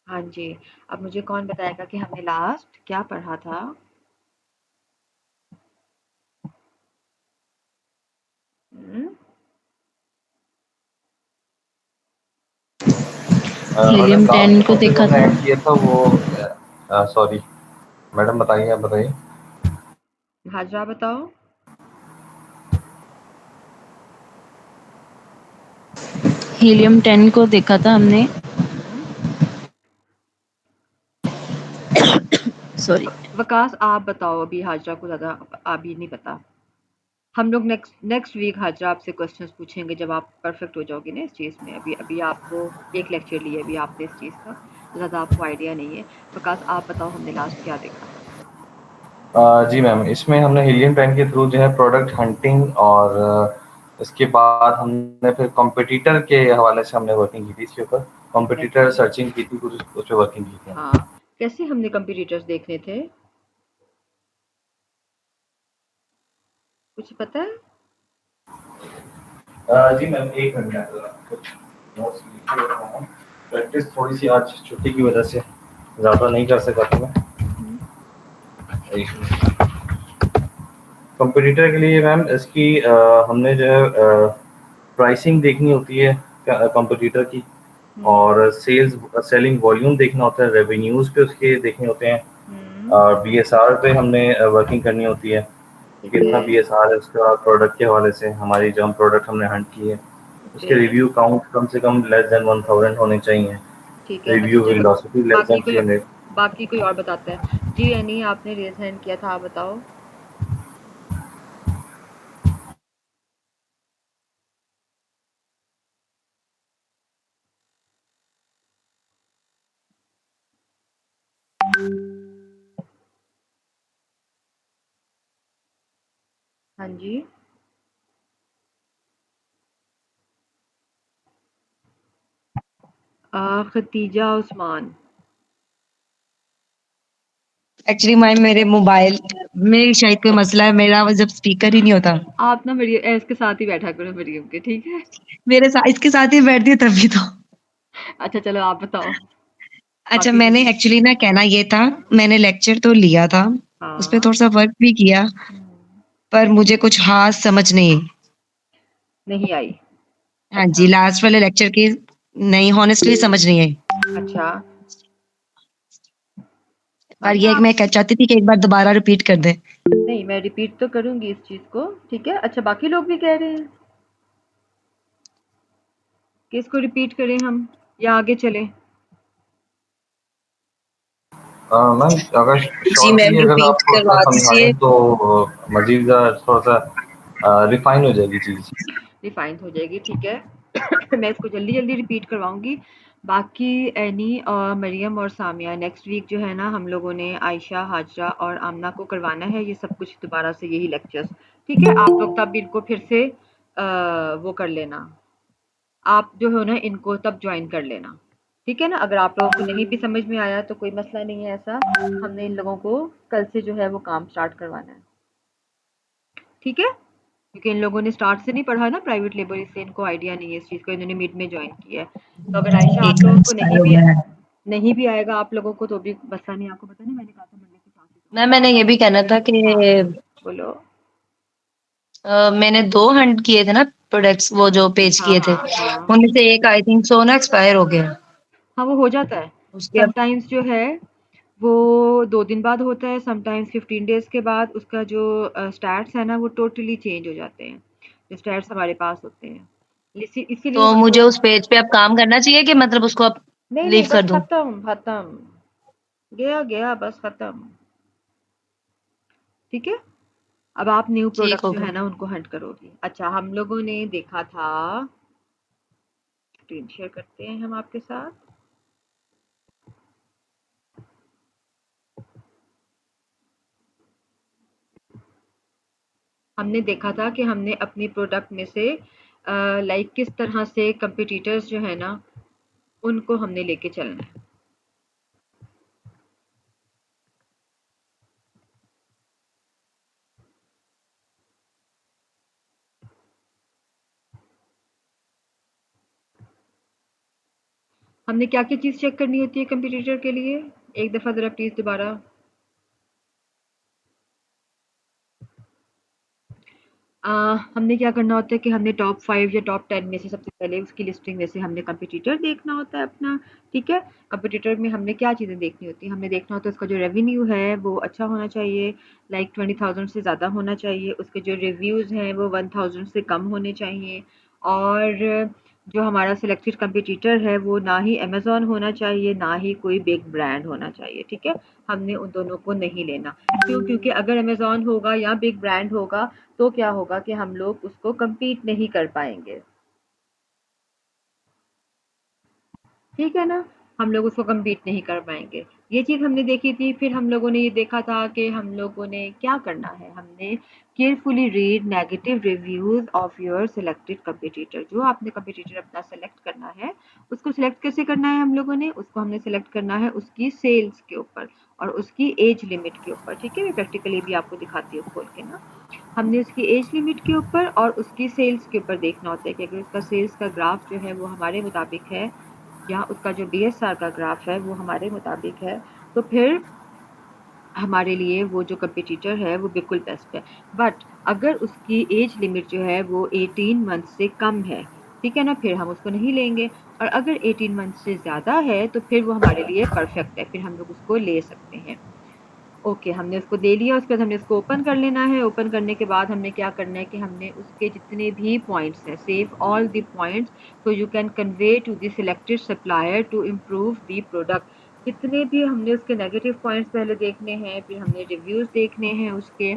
हाँ जी। अब मुझे कौन बताएगा कि हमने लास्ट क्या पढ़ा था? हुँ? हीलियम मैडम 10 लास्ट को टॉपिक देखा हमने था। ऐड किया था वो सॉरी मैडम बताइए, आप बताइए। हाजरा बताओ। हीलियम 10 को देखा था हमने। हुँ। सॉरी। वकास आप बताओ, अभी हाजरा को ज़्यादा अभी नहीं पता। हम लोग नेक्स्ट नेक्स्ट वीक हाजरा आपसे क्वेश्चंस पूछेंगे जब आप परफेक्ट हो जाओगे ना इस चीज़ में। अभी अभी आपको एक लेक्चर लिया अभी आपने इस चीज़ का, तो ज़्यादा आपको आइडिया नहीं है। वकास आप बताओ हमने लास्ट क्या देखा था? जी मैम, इसमें हमने हीलियम 10 के थ्रू जो है प्रोडक्ट हंटिंग और इसके बाद हमने फिर कॉम्पिटिटर के हवाले से हमने वर्किंग की थी इसके ऊपर। कॉम्पिटिटर कैसे? सर्चिंग की थी, कुछ उस पे वर्किंग की थी। हाँ, कैसे हमने कंपटीटर्स देखने थे? कुछ पता है? जी मैम, एक मिनट में कुछ नोट्स लिखे हुए हैं। प्रैक्टिस थोड़ी-सी आज छुट्टी की वजह से ज़्यादा नहीं कर सका था मैं। हुँ। एक मिनट। कॉम्पिटिटर के लिए मैम इसकी हमने जो है प्राइसिंग देखनी होती है कॉम्पिटिटर की, हुँ। और सेलिंग वॉल्यूम देखना होता है, रेवेन्यूज़ पे उसके देखने होते हैं, हुँ। और बीएसआर पे हमने वर्किंग करनी होती है। ठीक कितना है। बीएसआर है उसका प्रोडक्ट के हवाले से, हमारी जो हम प्रोडक्ट हमने हंट की है, उसके ओके। रिव्यू काउंट कम से कम लेस देन 1000 होने चाहिए। ठीक है। अच्छा रिव्यू चलो, वेलोसिटी लेस बाकी देन कोई 300। बाकी कोई और बताता है। जी एनी आपने रेज़ हैंड किया था, आप बताओ? हाँ जी। खतीजा उस्मान। एक्चुअली मेरे मोबाइल में शायद कोई मसला है, मेरा जब स्पीकर ही नहीं होता। आप ना मरियम इसके साथ ही बैठा करो मरियम के, ठीक है? मेरे साथ इसके साथ ही बैठती है तभी तो। अच्छा चलो आप बताओ। अच्छा, बाकी मैंने जो एक्चुअली ना कहना ये था, मैंने लेक्चर तो लिया था, उस पे हाँ। थोड़ा-सा वर्क भी किया, हुँ। पर मुझे कुछ ख़ास समझ नहीं। नहीं आई। हाँ जी, अच्छा। लास्ट वाले लेक्चर की नहीं, हॉनेस्टली समझ नहीं आई। अच्छा। पर अच्छा ये है कि आप मैं चाहती थी कि एक बार दोबारा रिपीट कर दें। नहीं, मैं रिपीट तो करूँगी इस चीज़ को, ठीक है? अच्छा बाकी लोग भी कह रहे हैं कि इसको रिपीट करें हम या आगे चलें? मैम अगर जी शॉर्टली मैम, अगर आप रिपीट थोड़ा-सा करवा दीजिए। समझाएँ तो मज़ीद थोड़ा-सा रिफ़ाइन हो जाएगी चीज़। रिफाइंड हो जाएगी, ठीक है। मैं इसको जल्दी-जल्दी रिपीट करवाऊँगी। बाकी एनी मरियम और सामिया नेक्स्ट वीक जो है ना हम लोगों ने आयशा, हाजरा और आमना को करवाना है ये सब कुछ दोबारा से यही लेक्चर्स, ठीक है? आप लोग तब इनको फिर से वो कर लेना। आप जो हो ना इनको तब जॉइन कर लेना, ठीक है ना? अगर आप लोगों को नहीं भी समझ में आया तो कोई मसला नहीं है ऐसा। हमने इन लोगों को कल से जो है वो काम स्टार्ट करवाना है, ठीक है? क्योंकि इन लोगों ने स्टार्ट से नहीं पढ़ा ना प्राइवेट लेबर, इसलिए इनको आइडिया नहीं है इस चीज़ का, इन्होंने मिड में ज्वाइन किया है। तो अगर आयशा आप एक लोगों मिनट को स्टार्ट हो गया है। नहीं भी आएगा आप लोगों को तो भी मसला नहीं, आपको पता नहीं मैंने कहा था मंडे से क्लासेस मैम, मैंने ये भी कहना था कि हाँ बोलो। मैंने 2 हंट किए थे ना प्रोडक्ट्स, वो जो पेज हाँ किए थे, हाँ हाँ। उनमें से एक आई थिंक सो ना एक्सपायर हो गया। हाँ वो हो जाता है। उसके अब समटाइम्स जो है वो 2 दिन बाद होता है, समटाइम्स 15 डेज के बाद उसका जो स्टैट्स है ना वो टोटली चेंज हो जाते हैं, जो स्टैट्स हमारे पास होते हैं। इसीलिए तो हम मुझे लोग उस पेज पे अब काम करना चाहिए कि मतलब उसको अब नहीं नहीं लीव कर बस दूँ? खत्म खत्म, गया गया बस खत्म, ठीक है? अब आप न्यू ठीक प्रोडक्ट्स हो जो गया। है ना उनको हंट करोगी। अच्छा हम लोगों ने देखा था, स्क्रीन शेयर करते हैं हम आपके साथ। हमने देखा था कि हमने अपनी प्रोडक्ट में से लाइक किस तरह से कंपटीटर्स जो है ना उनको हमने लेके चलना है। हमने क्या-क्या चीज़ चेक करनी होती है कंपटीटर के लिए? एक दफ़ा ज़रा प्लीज़ दोबारा। अ, हमने क्या करना होता है कि हमने टॉप 5 या टॉप 10 में से सबसे पहले उसकी लिस्टिंग में से हमने कंपटीटर देखना होता है अपना, ठीक है? कंपटीटर में हमने क्या चीज़ें देखनी होती हैं? हमने देखना होता है उसका जो रेवेन्यू है वो अच्छा होना चाहिए, लाइक 20,000 से ज़्यादा होना चाहिए, उसके जो रिव्यूज़ हैं वो 1,000 से कम होने चाहिए और जो हमारा सिलेक्टेड कंपटीटर है वो ना ही अमेज़न होना चाहिए, ना ही कोई बिग ब्रांड होना चाहिए, ठीक है? हमने उन दोनों को नहीं लेना। क्यों? क्योंकि अगर अमेज़न होगा या बिग ब्रांड होगा तो क्या होगा कि हम लोग उसको कम्पीट नहीं कर पाएँगे। ठीक है ना? हम लोग उसको कम्पीट नहीं कर पाएँगे। ये चीज़ हमने देखी थी, फिर हम लोगों ने ये देखा था कि हम लोगों ने क्या करना है, हमने carefully read negative reviews of your selected competitor. जो आपने कम्पिटिटर अपना सेलेक्ट करना है, उसको सिलेक्ट कैसे करना है हम लोगों ने? उसको हमने सेलेक्ट करना है उसकी सेल्स के ऊपर और उसकी एज लिमिट के ऊपर, ठीक है? मैं प्रैक्टिकली भी आपको दिखाती हूँ खोल के ना। हमने उसकी एज लिमिट के ऊपर और उसकी सेल्स के ऊपर देखना होता है कि अगर उसका सेल्स का ग्राफ जो है वो हमारे मुताबिक है या उसका जो डीएसआर का ग्राफ है वो हमारे मुताबिक है, तो फिर हमारे लिए वो जो कंपटीटर है वो बिल्कुल बेस्ट है। बट अगर उसकी एज लिमिट जो है वो 18 मंथ से कम है, ठीक है ना? फिर हम उसको नहीं लेंगे और अगर 18 मंथ से ज़्यादा है तो फिर वो हमारे लिए परफेक्ट है, फिर हम लोग उसको ले सकते हैं। ओके, हमने उसको दे लिया, उसके बाद हमने इसको ओपन कर लेना है। ओपन करने के बाद हमने क्या करना है कि हमने उसके जितने भी पॉइंट्स हैं, save all the points so you can convey to the selected supplier to improve the product. जितने भी हमने उसके नेगेटिव पॉइंट्स पहले देखने हैं, फिर हमने रिव्यूज़ देखने हैं उसके,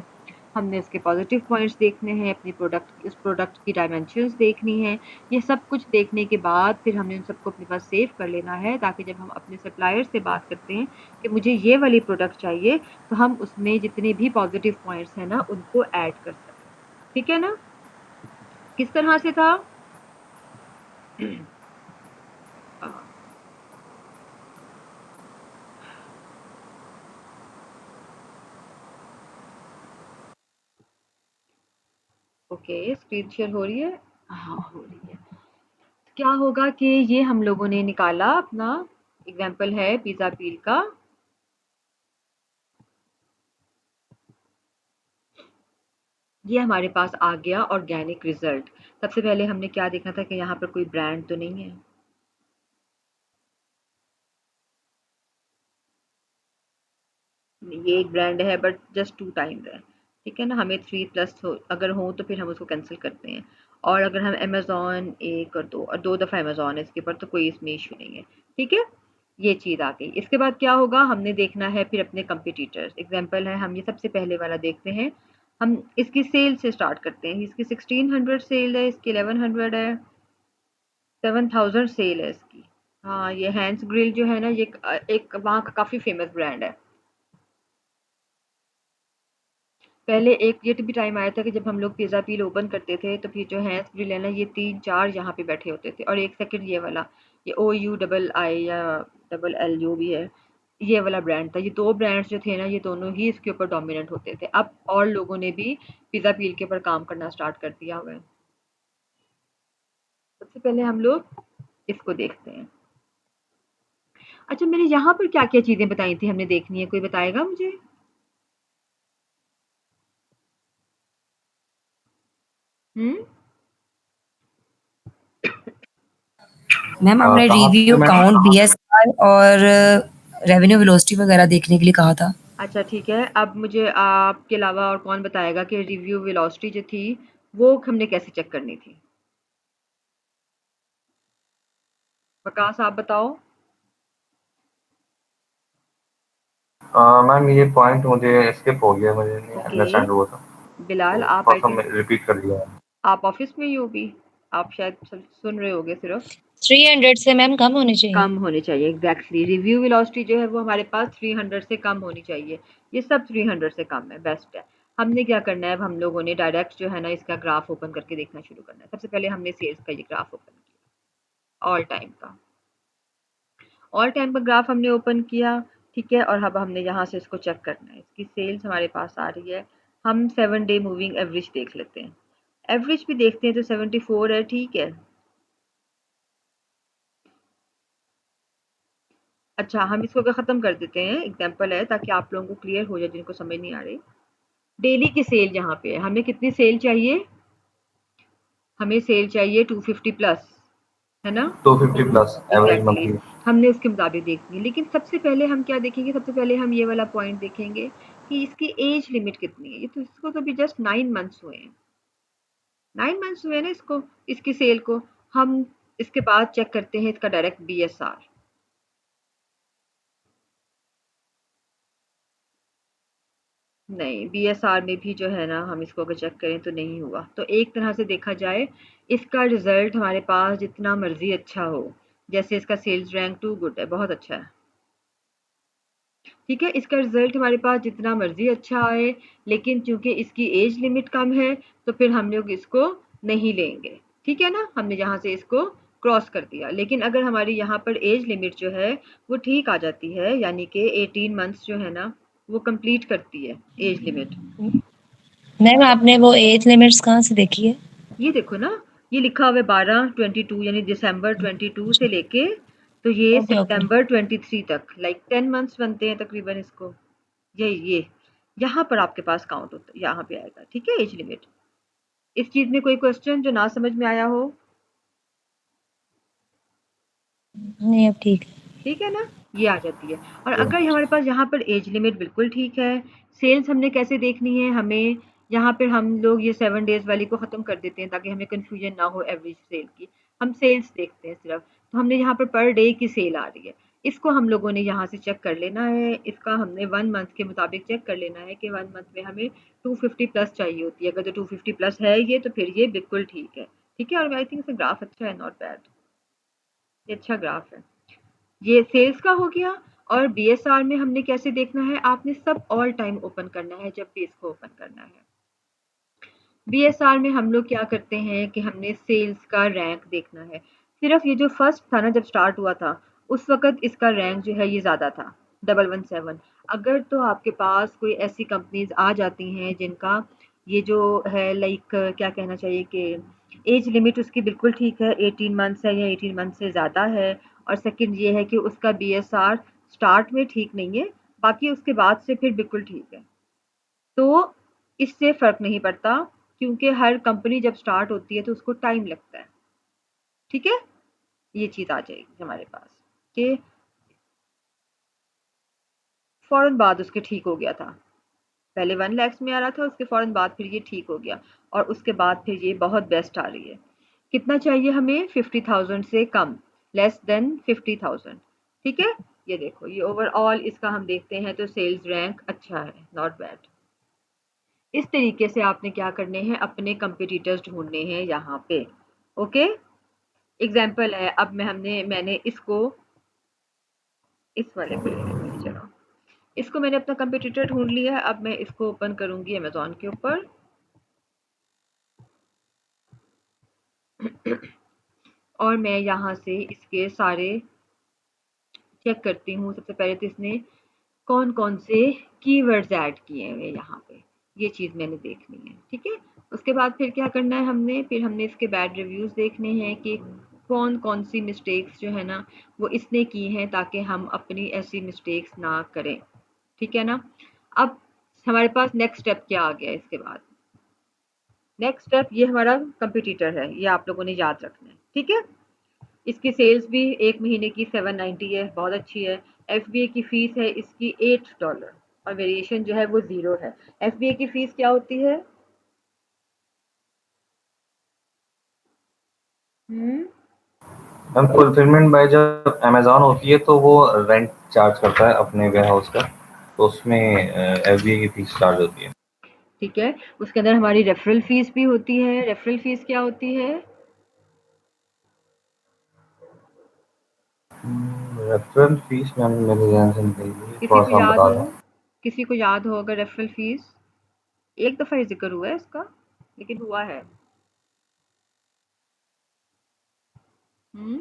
हमने उसके पॉजिटिव पॉइंट्स देखने हैं, अपनी प्रोडक्ट उस प्रोडक्ट की डायमेंशंस देखनी है। ये सब कुछ देखने के बाद फिर हमने उन सबको अपने पास सेव कर लेना है ताकि जब हम अपने सप्लायर से बात करते हैं कि मुझे ये वाली प्रोडक्ट चाहिए, तो हम उसमें जितने भी पॉजिटिव पॉइंट्स हैं ना उनको ऐड कर सकें। ठीक है ना? किस तरह से था? ओके, स्क्रीन शेयर हो रही है? हाँ, हो रही है। क्या होगा कि ये हम लोगों ने निकाला अपना एग्जाम्पल है पिज़्ज़ा पील का। ये हमारे पास आ गया ऑर्गेनिक रिजल्ट। सबसे पहले हमने क्या देखना था कि यहाँ पर कोई ब्रांड तो नहीं है। ये एक ब्रांड है बट जस्ट 2 टाइम्स है, ठीक है ना? हमें 3 प्लस हो अगर हो तो फिर हम उसको कैंसिल करते हैं और अगर हम अमेज़न 1 और 2 दफ़ा अमेज़न है इसके ऊपर तो कोई इसमें इश्यू नहीं है, ठीक है? ये चीज़ आ गई। इसके बाद क्या होगा हमने देखना है फिर अपने कंपटीटर्स। एग्ज़ाम्पल है हम ये सबसे पहले वाला देखते हैं। हम इसकी सेल से स्टार्ट करते हैं। इसकी 1600 सेल है, इसकी 1100 है, 7000 सेल है इसकी। हाँ, ये हैंड्स ग्रिल जो है ना ये एक वहाँ का काफ़ी फ़ेमस ब्रांड है। पहले एक ये भी टाइम आया था कि जब हम लोग पिज़्ज़ा पील ओपन करते थे तो फिर जो हैंड्स ग्रिल है ना ये 3-4 यहाँ पे बैठे होते थे और एक सेकंड ये वाला ये OU या डबल एल जो भी है ये वाला ब्रांड था। ये 2 ब्रांड्स जो थे ना ये दोनों ही इसके ऊपर डोमिनेंट होते थे। अब और लोगों ने भी पिज़्ज़ा पील के ऊपर काम करना स्टार्ट कर दिया हुआ है। सबसे पहले हम लोग इसको देखते हैं। अच्छा, मैंने यहाँ पर क्या-क्या चीज़ें बताई थी हमने देखनी है, कोई बताएगा मुझे? हुँ? मैम आपने कहाँ पे रिव्यू मैम? काउंट बीएसआर और रेवेन्यू वेलोसिटी वगैरह देखने के लिए कहा था। अच्छा ठीक है, अब मुझे आपके अलावा और कौन बताएगा कि रिव्यू वेलोसिटी जो थी, वो हमने कैसे चेक करनी थी? वकास आप बताओ? मैम ये पॉइंट मुझे स्किप हो गया, मुझे नहीं ओके, अंडरस्टैंड हुआ था, बिलाल तो आप आई थोड़ा-सा थिंक मैं रिपीट कर दिया। आप ऑफ़िस में ही हो अभी? आप शायद सुन रहे होंगे सिर्फ़। 300 से मैम कम होने चाहिए। कम होने चाहिए एग्ज़ैक्टली रिव्यू वेलोसिटी जो है वो हमारे पास 300 से कम होनी चाहिए। ये सब 300 से कम है, बेस्ट है। हमने क्या करना है अब हम लोगों ने डायरेक्ट जो है ना इसका ग्राफ ओपन करके देखना शुरू करना है। सबसे पहले हमने सेल्स का ये ग्राफ ओपन किया, ऑल टाइम का। ऑल टाइम का ग्राफ हमने ओपन किया, ठीक है? और अब हमने यहाँ से इसको चेक करना है। इसकी सेल्स हमारे पास आ रही है। हम 7 डे मूविंग एवरेज देख लेते हैं। एवरेज भी देखते हैं तो 74 है, ठीक है। अच्छा, हम इसको अगर ख़त्म कर देते हैं, एग्ज़ाम्पल है ताकि आप लोगों को क्लियर हो जाए जिनको समझ नहीं आ रही। डेली की सेल यहाँ पे है, हमें कितनी सेल चाहिए? हमें सेल चाहिए 250 प्लस, है ना? 250 प्लस एवरेज एग्ज़ैक्टली, मंथली। हमने उसके मुताबिक देखनी है। लेकिन सबसे पहले हम क्या देखेंगे? सबसे पहले हम ये वाला पॉइंट देखेंगे कि इसकी एज लिमिट कितनी है। ये तो इसको तो अभी जस्ट 9 मंथ्स हुए हैं। 9 मंथ्स हुए हैं ना इसको, इसकी सेल को। हम इसके बाद चेक करते हैं इसका डायरेक्ट बीएसआर। नहीं, बीएसआर में भी जो है ना, हम इसको अगर चेक करें तो नहीं हुआ। तो एक तरह से देखा जाए, इसका रिजल्ट हमारे पास जितना मर्जी अच्छा हो, जैसे इसका सेल्स रैंक टू गुड है, बहुत अच्छा है, ठीक है। इसका रिजल्ट हमारे पास जितना मर्जी अच्छा आए, लेकिन चूंकि इसकी एज लिमिट कम है, तो फिर हम लोग इसको नहीं लेंगे, ठीक है ना। हमने यहाँ से इसको क्रॉस कर दिया। लेकिन अगर हमारी यहाँ पर एज लिमिट जो है वो ठीक आ जाती है, यानी कि 18 मंथ्स जो है ना, वो कंप्लीट करती है एज लिमिट। मैम आपने वो एज लिमिट्स कहाँ से देखी है? ये देखो ना, ये लिखा हुआ है 12/22, यानी दिसंबर 22 से लेके तो ये ओके ओके। सितंबर 23 तक, लाइक 10 मंथ्स बनते हैं तकरीबन इसको। ये यहाँ पर आपके पास काउंट होता है, यहाँ पे आएगा, ठीक है, एज लिमिट। इस चीज में कोई क्वेश्चन जो ना समझ में आया हो? नहीं अब ठीक है। ठीक है ना, ये आ जाती है। और अगर हमारे पास यहाँ पर एज लिमिट बिल्कुल ठीक है, सेल्स हमने कैसे देखनी है? हमें यहाँ पर हम लोग ये 7 डेज वाली को ख़त्म कर देते हैं ताकि हमें कन्फ्यूजन ना हो एवरेज सेल की। हम सेल्स देखते हैं सिर्फ। तो हमने यहाँ पर डे की सेल आ रही है, इसको हम लोगों ने यहाँ से चेक कर लेना है। इसका हमने 1 मंथ के मुताबिक चेक कर लेना है कि 1 मंथ में हमें 250 प्लस चाहिए होती है। अगर तो 250 प्लस है ये, तो फिर ये बिल्कुल ठीक है, ठीक है। और आई थिंक इसका ग्राफ अच्छा है, नॉट बैड, ये अच्छा ग्राफ है। ये सेल्स का हो गया। और बीएसआर में हमने कैसे देखना है? आपने सब ऑल टाइम ओपन करना है जब भी इसको ओपन करना है। बीएसआर में हम लोग क्या करते हैं कि हमने सेल्स का रैंक देखना है। सिर्फ ये जो फर्स्ट था ना, जब स्टार्ट हुआ था, उस वक्त इसका रैंक जो है ये ज़्यादा था, 117। अगर तो आपके पास कोई ऐसी कंपनीज आ जाती हैं जिनका ये जो है, लाइक क्या कहना चाहिए कि एज लिमिट उसकी बिल्कुल ठीक है, 18 मंथ्स है या 18 मंथ से ज़्यादा है, और सेकंड ये है कि उसका बीएसआर स्टार्ट में ठीक नहीं है, बाकी उसके बाद से फिर बिल्कुल ठीक है, तो इससे फ़र्क नहीं पड़ता, क्योंकि हर कंपनी जब स्टार्ट होती है तो उसको टाइम लगता है, ठीक है। ये चीज़ आ जाएगी हमारे पास कि फ़ौरन बाद उसके ठीक हो गया था। पहले 1 लैक्स में आ रहा था, उसके फ़ौरन बाद फिर ये ठीक हो गया, और उसके बाद फिर ये बहुत बेस्ट आ रही है। कितना चाहिए हमें? 50,000 से कम, लेस देन 50,000, ठीक है। ये देखो, ये ओवरऑल इसका हम देखते हैं तो सेल्स रैंक अच्छा है, नॉट बैड। इस तरीके से आपने क्या करने हैं? अपने कंपटीटर्स ढूंढने हैं यहाँ पे, ओके। एग्जाम्पल है, अब मैंने इसको इस वाले को ले लेते हैं, चलो। इसको मैंने अपना कंपटीटर ढूंढ लिया है। अब मैं इसको ओपन करूंगी अमेजोन के ऊपर। और मैं यहाँ से इसके सारे चेक करती हूँ। सबसे पहले तो इसने कौन कौन से कीवर्ड्स ऐड किए हुए यहाँ पे, ये चीज़ मैंने देखनी है, ठीक है। उसके बाद फिर क्या करना है हमने? फिर हमने इसके बैड रिव्यूज़ देखने हैं कि कौन कौन सी मिस्टेक्स जो है ना वो इसने की हैं, ताकि हम अपनी ऐसी मिस्टेक्स ना करें, ठीक है ना। अब हमारे पास नेक्स्ट स्टेप क्या आ गया इसके बाद? नेक्स्ट स्टेप, ये हमारा कंपटीटर है, ये आप लोगों ने याद रखना है, ठीक है। इसकी सेल्स भी 1 महीने की 790 है, बहुत अच्छी है। एफबीए की फ़ीस है इसकी $8, और वेरिएशन जो है वो 0 है। एफबीए की फ़ीस क्या होती है? हुँ? मैम फुलफिलमेंट बाय जब अमेज़न होती है तो वो रेंट चार्ज करता है अपने वेयरहाउस का, तो उसमें एफबीए की फीस चार्ज होती है। ठीक है। उसके अंदर हमारी रेफरल फ़ीस भी होती है। रेफरल फ़ीस क्या होती है? रेफरल फीस मैम मेरे ध्यान से निकल गई है, किसी थोड़ा को सा हम याद बता हो? दें। किसी को याद हो अगर रेफरल फ़ीस? एक दफ़ा ही ज़िक्र हुआ है इसका, लेकिन हुआ है। हुँ?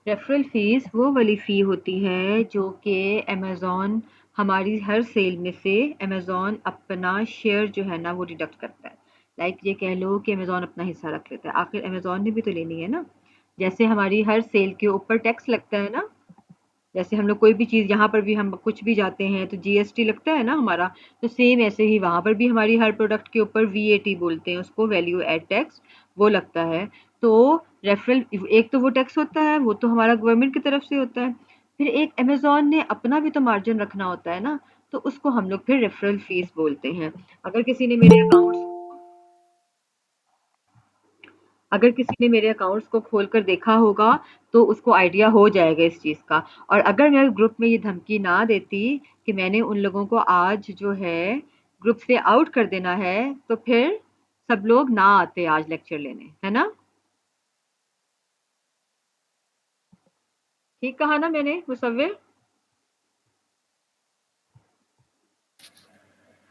रेफरल फ़ीस वो वाली फ़ी होती है जो कि अमेज़न हमारी हर सेल में से अमेज़न अपना शेयर जो है ना वो डिडक्ट करता है। लाइक ये कह लो कि अमेज़न अपना हिस्सा रख लेता है, आखिर अमेज़न ने भी तो लेनी है ना। जैसे हमारी हर सेल के ऊपर टैक्स लगता है ना, जैसे हम लोग कोई भी चीज़ यहाँ पर भी हम कुछ भी जाते हैं तो जीएसटी लगता है ना हमारा, तो सेम ऐसे ही वहाँ पर भी हमारी हर प्रोडक्ट के ऊपर वीएटी बोलते हैं उसको, वैल्यू एड टैक्स, वो लगता है। तो रेफरल एक तो वो टैक्स होता है, वो तो हमारा गवर्नमेंट की तरफ से होता है। फिर एक अमेज़न ने अपना भी तो मार्जिन रखना होता है ना, तो उसको हम लोग फिर रेफरल फीस बोलते हैं। अगर किसी ने मेरे अकाउंट्स अगर किसी ने मेरे अकाउंट्स को खोलकर देखा होगा तो उसको आइडिया हो जाएगा इस चीज़ का। और अगर मैं ग्रुप में ये धमकी ना देती कि मैंने उन लोगों को आज जो है ग्रुप से आउट कर देना है, तो फिर सब लोग ना आते आज लेक्चर लेने, है ना? ठीक कहा ना मैंने मुसव्विर?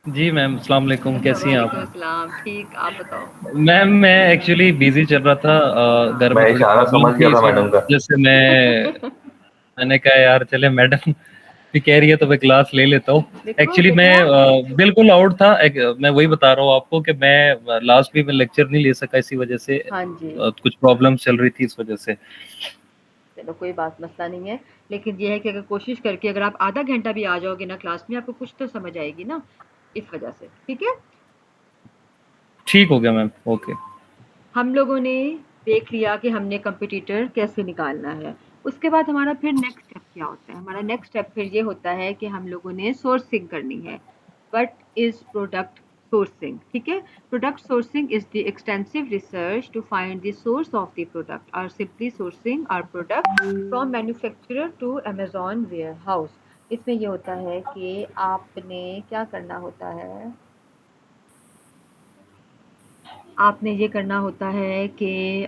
जी मैम, अस्सलाम वालेकुम, कैसी हैं वालेकुम आप? अस्सलाम, ठीक, आप बताओ? मैम मैं एक्चुअली बिज़ी चल रहा था, हाँ। घर में मैं थोड़ी इशारा प्रॉब्लम समझ गया थी, था इस मैडम का। वजह से मैंने कहा यार चले मैडम भी कह रही है तो मैं क्लास ले लेता हूँ। देखो, एक्चुअली मैं देखा? बिल्कुल आउट था, मैं वही बता रहा हूँ आपको कि मैं लास्ट वीक में लेक्चर नहीं ले सका, इसी वजह से हाँ जी। कुछ प्रॉब्लम्स चल रही थी इस वजह से। चलो कोई बात मसला नहीं है, लेकिन ये है कि अगर कोशिश करके अगर आप आधा घंटा भी आ जाओगे ना क्लास में, आपको कुछ तो समझ आएगी ना, इस वजह से, ठीक है? ठीक हो गया मैम, ओके। हम लोगों ने देख लिया कि हमने कंपटीटर कैसे निकालना है। उसके बाद हमारा फिर नेक्स्ट स्टेप क्या होता है? हमारा नेक्स्ट स्टेप फिर ये होता है कि हम लोगों ने सोर्सिंग करनी है। What is product sourcing? ठीक है? Product sourcing is the extensive research to find the source of the product और simply sourcing our product from manufacturer to Amazon warehouse. इसमें ये होता है कि आपने क्या करना होता है, आपने ये करना होता है कि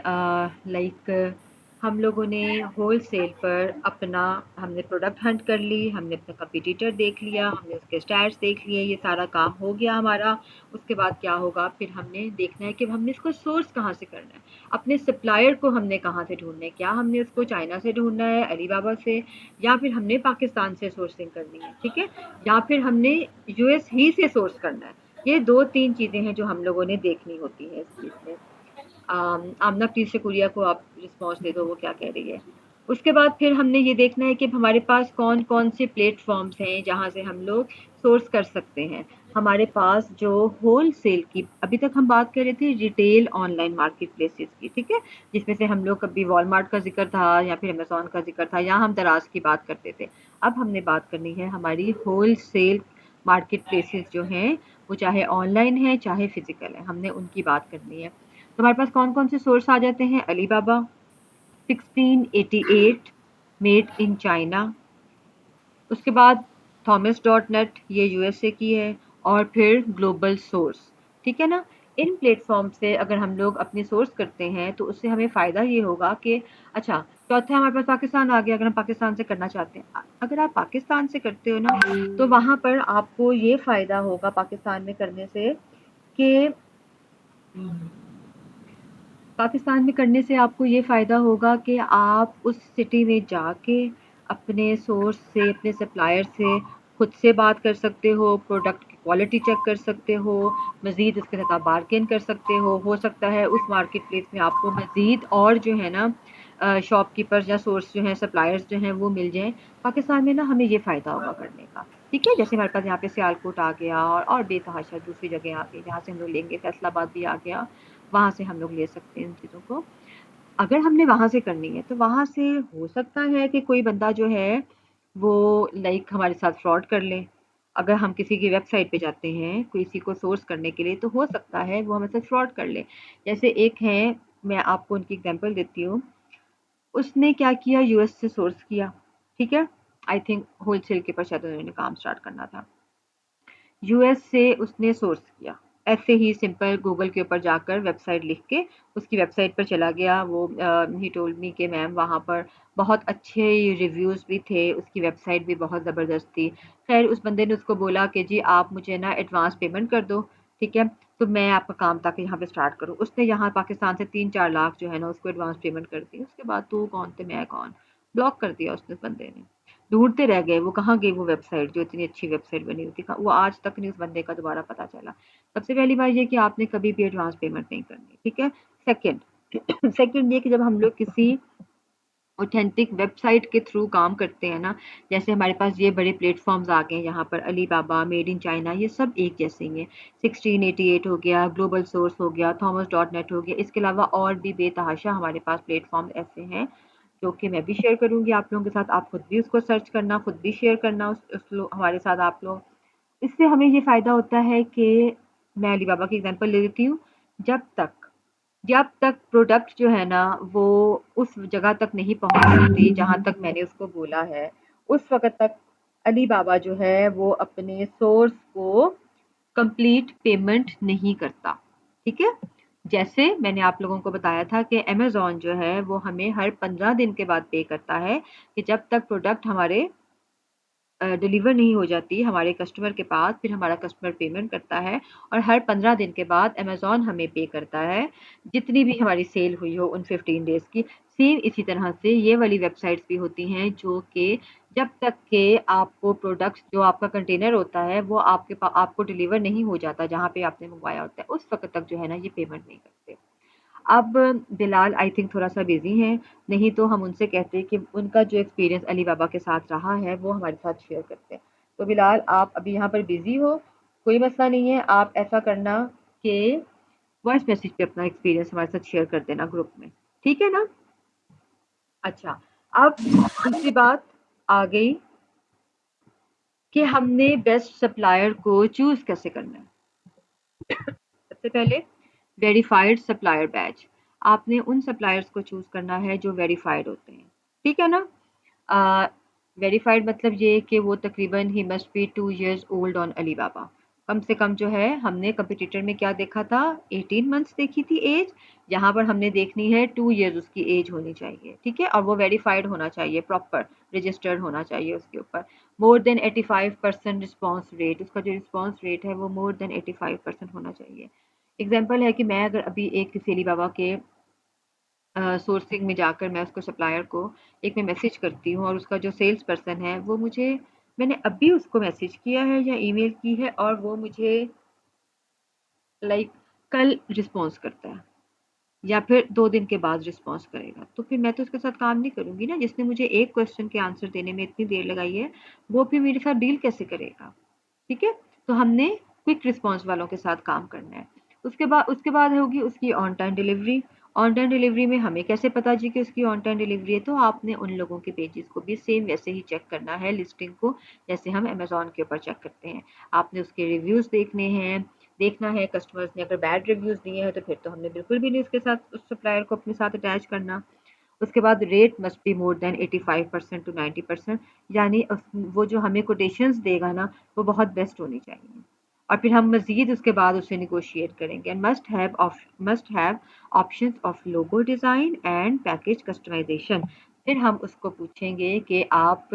लाइक हम लोगों ने होलसेल पर अपना हमने प्रोडक्ट हंट कर ली, हमने अपना कंपटीटर देख लिया, हमने उसके स्टैट्स देख लिए, ये सारा काम हो गया हमारा। उसके बाद क्या होगा, फिर हमने देखना है कि हमने इसको सोर्स कहाँ से करना है, अपने सप्लायर को हमने कहाँ से ढूंढना है, क्या हमने उसको चाइना से ढूंढना है, अलीबाबा से, या फिर हमने पाकिस्तान से सोर्सिंग करनी है, ठीक है, या फिर हमने यूएस ही से सोर्स करना है। ये 2-3 चीज़ें हैं जो हम लोगों ने देखनी होती है इस चीज़ में। आमना प्लीज़ शकुरिया को आप रिस्पॉन्स दे दो, वो क्या कह रही है। उसके बाद फिर हमने ये देखना है कि हमारे पास कौन-कौन से प्लेटफ़ॉर्म्स हैं जहाँ से हम लोग सोर्स कर सकते हैं। हमारे पास जो होलसेल की अभी तक हम बात कर रहे थे रिटेल ऑनलाइन मार्केट प्लेसेस की, ठीक है? जिसमें से हम लोग कभी वॉलमार्ट का ज़िक्र था या फिर अमेज़न का ज़िक्र था या हम दराज़ की बात करते थे। अब हमने बात करनी है हमारी होलसेल मार्केट प्लेसेस जो हैं, वो चाहे ऑनलाइन है, चाहे फ़िज़िकल है, हमने उनकी बात करनी है। तो हमारे पास कौन-कौन से सोर्स आ जाते हैं? अलीबाबा, 1688, मेड इन चाइना, उसके बाद थॉमस डॉट नेट, ये यूएसए की है, और फिर ग्लोबल सोर्स, ठीक है ना? इन प्लेटफ़ॉर्म से अगर हम लोग अपनी सोर्स करते हैं, तो उससे हमें फ़ायदा ये होगा कि अच्छा, चौथा हमारे पास पाकिस्तान आ गया, अगर हम पाकिस्तान से करना चाहते हैं। अगर आप पाकिस्तान से करते हो ना, तो वहाँ पर आपको ये फ़ायदा होगा पाकिस्तान में करने से कि पाकिस्तान में करने से आपको ये फ़ायदा होगा कि आप उस सिटी में जाके अपने सोर्स से, अपने सप्लायर से खुद से बात कर सकते हो, प्रोडक्ट की क्वालिटी चेक कर सकते हो, मज़ीद उसके साथ आप बार्गेन कर सकते हो सकता है उस मार्केट प्लेस में आपको मज़ीद और जो है ना शॉपकीपर्स या सोर्स जो हैं, सप्लायर्स जो हैं वो मिल जाएँ। पाकिस्तान में ना हमें ये फ़ायदा होगा करने का, ठीक है? जैसे हमारे पास यहाँ पे सियालकोट आ गया और बेतहाशा दूसरी जगह आ गई जहाँ से हम लोग लेंगे, फैसलाबाद भी आ गया, वहाँ से हम लोग ले सकते हैं इन चीज़ों को। अगर हमने वहाँ से करनी है, तो वहाँ से हो सकता है कि कोई बंदा जो है, वो लाइक हमारे साथ फ्रॉड कर ले। अगर हम किसी की वेबसाइट पे जाते हैं, किसी को सोर्स करने के लिए, तो हो सकता है वो हमारे साथ फ्रॉड कर ले। जैसे एक हैं, मैं आपको उनकी एग्ज़ाम्पल देती हूँ। उसने क्या किया, यूएस से सोर्स किया, ठीक है? आई थिंक होलसेल के ऊपर शायद उन्होंने काम स्टार्ट करना था। यूएस से उसने सोर्स किया, ऐसे ही सिंपल गूगल के ऊपर जाकर वेबसाइट लिख के उसकी वेबसाइट पर चला गया। वो ही टोल्ड मी कि मैम वहाँ पर बहुत अच्छे रिव्यूज़ भी थे, उसकी वेबसाइट भी बहुत ज़बरदस्त थी। खैर उस बंदे ने उसको बोला कि जी आप मुझे ना एडवांस पेमेंट कर दो, ठीक है, तो मैं आपका काम ताकि यहाँ पे स्टार्ट करूँ। उसने यहाँ पाकिस्तान से 3-4 लाख जो है ना उसको एडवांस पेमेंट कर दी। उसके बाद तू कौन तो मैं कौन, ब्लॉक कर दिया उसने बंदे ने। ढूँढते रह गए वो कहाँ गई वो वेबसाइट जो इतनी अच्छी वेबसाइट बनी हुई थी। वो आज तक नहीं उस बंदे का दोबारा पता चला। सबसे पहली बात ये कि आपने कभी भी एडवांस पेमेंट नहीं करनी, ठीक है? सेकंड, सेकंड ये कि जब हम लोग किसी ऑथेंटिक वेबसाइट के थ्रू काम करते हैं ना, जैसे हमारे पास ये बड़े प्लेटफॉर्म्स आ गए हैं यहाँ पर, अलीबाबा, मेड इन चाइना, ये सब एक जैसे ही हैं। 1688 हो गया, ग्लोबल सोर्स हो गया, थॉमस डॉट नेट हो गया, इसके अलावा और भी बेतहाशा हमारे पास प्लेटफॉर्म ऐसे हैं जो कि मैं भी शेयर करूंगी आप लोगों के साथ। आप खुद भी उसको सर्च करना, खुद भी शेयर करना हमारे साथ आप लोग। इससे हमें ये फ़ायदा होता है कि मैं अलीबाबा की एग्जांपल ले लेती हूँ। जब तक जब तक प्रोडक्ट जो है ना वो उस जगह तक नहीं पहुँच सकती जहाँ तक मैंने उसको बोला है, उस वक़्त तक अलीबाबा जो है वो अपने सोर्स को कंप्लीट पेमेंट नहीं करता, ठीक है? जैसे मैंने आप लोगों को बताया था कि अमेज़न जो है वो हमें हर 15 दिन के बाद पे करता है, कि जब तक प्रोडक्ट हमारे डिलीवर नहीं हो जाती हमारे कस्टमर के पास, फिर हमारा कस्टमर पेमेंट करता है और हर 15 दिन के बाद अमेज़न हमें पे करता है, जितनी भी हमारी सेल हुई हो उन 15 डेज़ की। सेम इसी तरह से ये वाली वेबसाइट्स भी होती हैं जो कि जब तक के आपको प्रोडक्ट्स जो आपका कंटेनर होता है वो आपको डिलीवर नहीं हो जाता जहाँ पे आपने मंगवाया होता है, उस वक़्त तक जो है ना ये पेमेंट नहीं करते। अब बिलाल आई थिंक थोड़ा-सा बिज़ी हैं, नहीं तो हम उनसे कहते कि उनका जो एक्सपीरियंस अलीबाबा के साथ रहा है, वो हमारे साथ शेयर करते हैं। तो बिलाल आप अभी यहाँ पर बिज़ी हो, कोई मसला नहीं है, आप ऐसा करना कि वॉइस मैसेज पे अपना एक्सपीरियंस हमारे साथ शेयर कर देना ग्रुप में, ठीक है ना? अच्छा, अब दूसरी बात आ गई कि हमने बेस्ट सप्लायर को चूज़ कैसे करना है। सबसे पहले वेरीफाइड सप्लायर बैच, आपने उन सप्लायर्स को चूज करना है जो वेरीफाइड होते हैं, ठीक है ना? वेरीफाइड मतलब ये कि वो तकरीबन ही must be 2 years old on Alibaba. कम से कम जो है हमने कंपटीटर में क्या देखा था, 18 मंथ्स देखी थी एज, यहाँ पर हमने देखनी है 2 years उसकी एज होनी चाहिए, ठीक है? और वो वेरीफाइड होना चाहिए, प्रॉपर रजिस्टर्ड होना चाहिए उसके ऊपर। मोर देन 85% रिस्पॉन्स रेट, उसका जो रिस्पॉन्स रेट है वो मोर देन 85% होना चाहिए। एग्जाम्पल है कि मैं अगर अभी एक किसी अलीबाबा के सोर्सिंग में जाकर मैं उसको सप्लायर को एक मैं मैसेज करती हूँ और उसका जो सेल्स पर्सन है वो मुझे, मैंने अभी उसको मैसेज किया है या ईमेल की है और वो मुझे लाइक कल रिस्पॉन्स करता है या फिर 2 दिन के बाद रिस्पॉन्स करेगा, तो फिर मैं तो उसके साथ काम नहीं करूँगी ना। जिसने मुझे एक क्वेश्चन के आंसर देने में इतनी देर लगाई है, वो फिर मेरे साथ डील कैसे करेगा? ठीक है? तो हमने क्विक रिस्पॉन्स वालों के साथ काम करना है। उसके बाद होगी उसकी on time delivery. On time delivery में हमें कैसे पता जी कि उसकी ऑन टाइम डिलीवरी है? तो आपने उन लोगों के पेजेस को भी सेम वैसे ही चेक करना है, लिस्टिंग को, जैसे हम अमेज़न के ऊपर चेक करते हैं। आपने उसके रिव्यूज़ देखने हैं, देखना है कस्टमर्स ने अगर बैड रिव्यूज़ दिए हैं तो फिर तो हमने बिल्कुल भी नहीं उसके साथ उस सप्लायर को अपने साथ अटैच करना। उसके बाद rate must be more than 85% to 90%, यानी वो जो हमें कोटेशंस देगा ना वो बहुत बेस्ट होनी चाहिए। और फिर हम मज़ीद उसके बाद उससे नेगोशिएट करेंगे। And must have options of logo design and package customization. फिर हम उसको पूछेंगे कि आप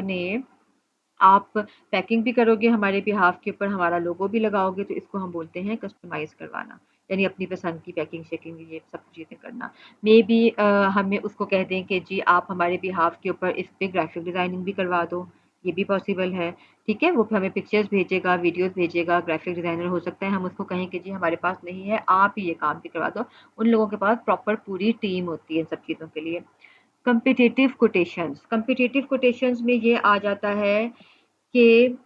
पैकिंग भी करोगे हमारे बिहाफ के ऊपर, हमारा लोगो भी लगाओगे, तो इसको हम बोलते हैं कस्टमाइज़ करवाना। यानी अपनी पसंद की पैकिंग शैकिंग ये सब चीज़ें करना। मेबी हमें उसको कह दें कि जी आप हमारे बिहाफ के ऊपर इस पे ग्राफ़िक डिज़ाइनिंग भी करवा दो, ये भी पॉसिबल है, ठीक है? वो फिर हमें पिक्चर्स भेजेगा, वीडियोज़ भेजेगा, ग्राफ़िक डिज़ाइनर हो सकता है हम उसको कहें कि जी हमारे पास नहीं है, आप ही ये काम भी करवा दो। उन लोगों के पास प्रॉपर पूरी टीम होती है इन सब चीज़ों के लिए। कॉम्पिटिटिव कोटेशंस में ये आ जाता है कि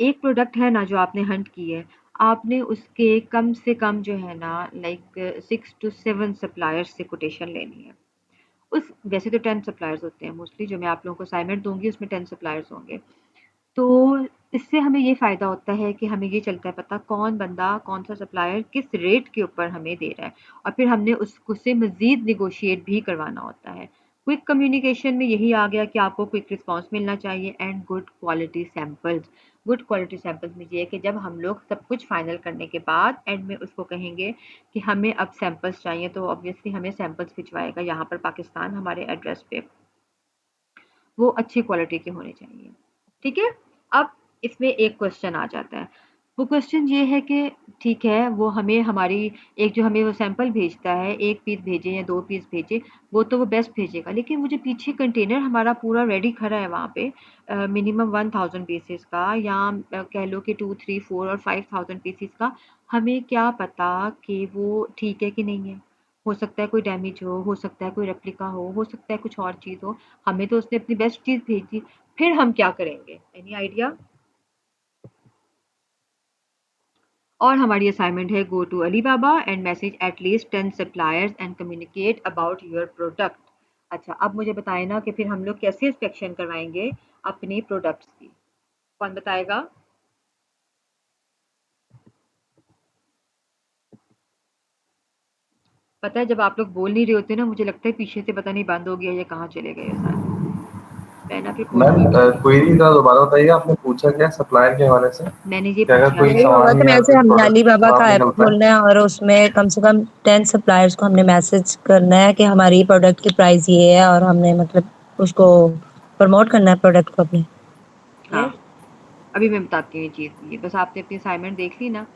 एक प्रोडक्ट है ना जो आपने हंट की है, आपने उसके कम से कम जो है ना लाइक 6 टू 7 सप्लायर्स से कोटेशन लेनी है। उस वैसे तो 10 सप्लायर्स होते हैं मोस्टली, जो मैं आप लोगों को असाइनमेंट दूँगी उसमें 10 सप्लायर्स होंगे। तो इससे हमें ये फ़ायदा होता है कि हमें ये चलता है पता कौन बंदा, कौन-सा सप्लायर किस रेट के ऊपर हमें दे रहा है और फिर हमने उससे मज़ीद नेगोशिएट भी करवाना होता है। क्विक कम्युनिकेशन में यही आ गया कि आपको क्विक रिस्पॉन्स मिलना चाहिए and good quality samples. Good quality samples में ये है कि जब हम लोग सब कुछ फाइनल करने के बाद एंड में उसको कहेंगे कि हमें अब सैंपल्स चाहिए, तो ऑब्वियसली हमें सैंपल्स भिजवाएगा यहाँ पर पाकिस्तान हमारे एड्रेस पे। वो अच्छी क्वालिटी के होने चाहिए, ठीक है? अब इसमें एक क्वेश्चन आ जाता है, वो क्वेश्चन ये है कि ठीक है वो हमें हमारी एक जो हमें वो सैंपल भेजता है, 1 पीस भेजे या 2 पीस भेजे, वो तो वो बेस्ट भेजेगा, लेकिन वो जो पीछे कंटेनर हमारा पूरा रेडी खड़ा है वहाँ पे मिनिमम 1000 पीसेस का या कह लो कि 2, 3, 4 और 5000 पीसेस का, हमें क्या पता कि वो ठीक है कि नहीं है? हो सकता है कोई डैमेज हो सकता है कोई रेप्लिका हो सकता है कुछ और चीज़ हो। हमें तो उसने अपनी बेस्ट चीज़ भेजी, फिर हम क्या करेंगे? Any idea? और हमारी असाइनमेंट है go to Alibaba and message at least 10 suppliers and communicate about your product. अच्छा, अब मुझे बताए ना कि फिर हम लोग कैसे इंस्पेक्शन करवाएंगे अपने प्रोडक्ट्स की? कौन बताएगा? पता है जब आप लोग बोल नहीं रहे होते ना, मुझे लगता है पीछे से पता नहीं बंद हो गया या कहाँ चले गए ये सारे। मैं ना फिर मैम बोलती नहीं हूँ। क्वेरी का दोबारा बताइए, आपने पूछा क्या सप्लायर के हवाले से? मैंने ये कि अगर पूछा कोई है यही होगा सामान कि या जैसे कोई हमने प्रोडक्ट अलीबाबा का खराब ऐप निकलता है? खोलना है और उसमें कम से कम 10 सप्लायर्स को हमने मैसेज करना है कि हमारी प्रोडक्ट की प्राइस ये है और हमने मतलब उसको प्रमोट करना है प्रोडक्ट को अपने। हाँ, अभी मैं बताती हूँ ये चीज़। ये बस आपने अपनी असाइनमेंट देख ली ना?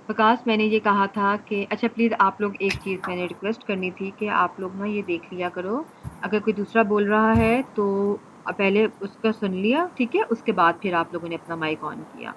विकास, मैंने ये कहा था कि अच्छा प्लीज़ आप लोग एक चीज़ मैंने रिक्वेस्ट करनी थी कि आप लोग ना ये देख लिया करो, अगर कोई दूसरा बोल रहा है तो पहले उसका सुन लिया, ठीक है? उसके बाद फिर आप लोगों ने अपना माइक ऑन किया,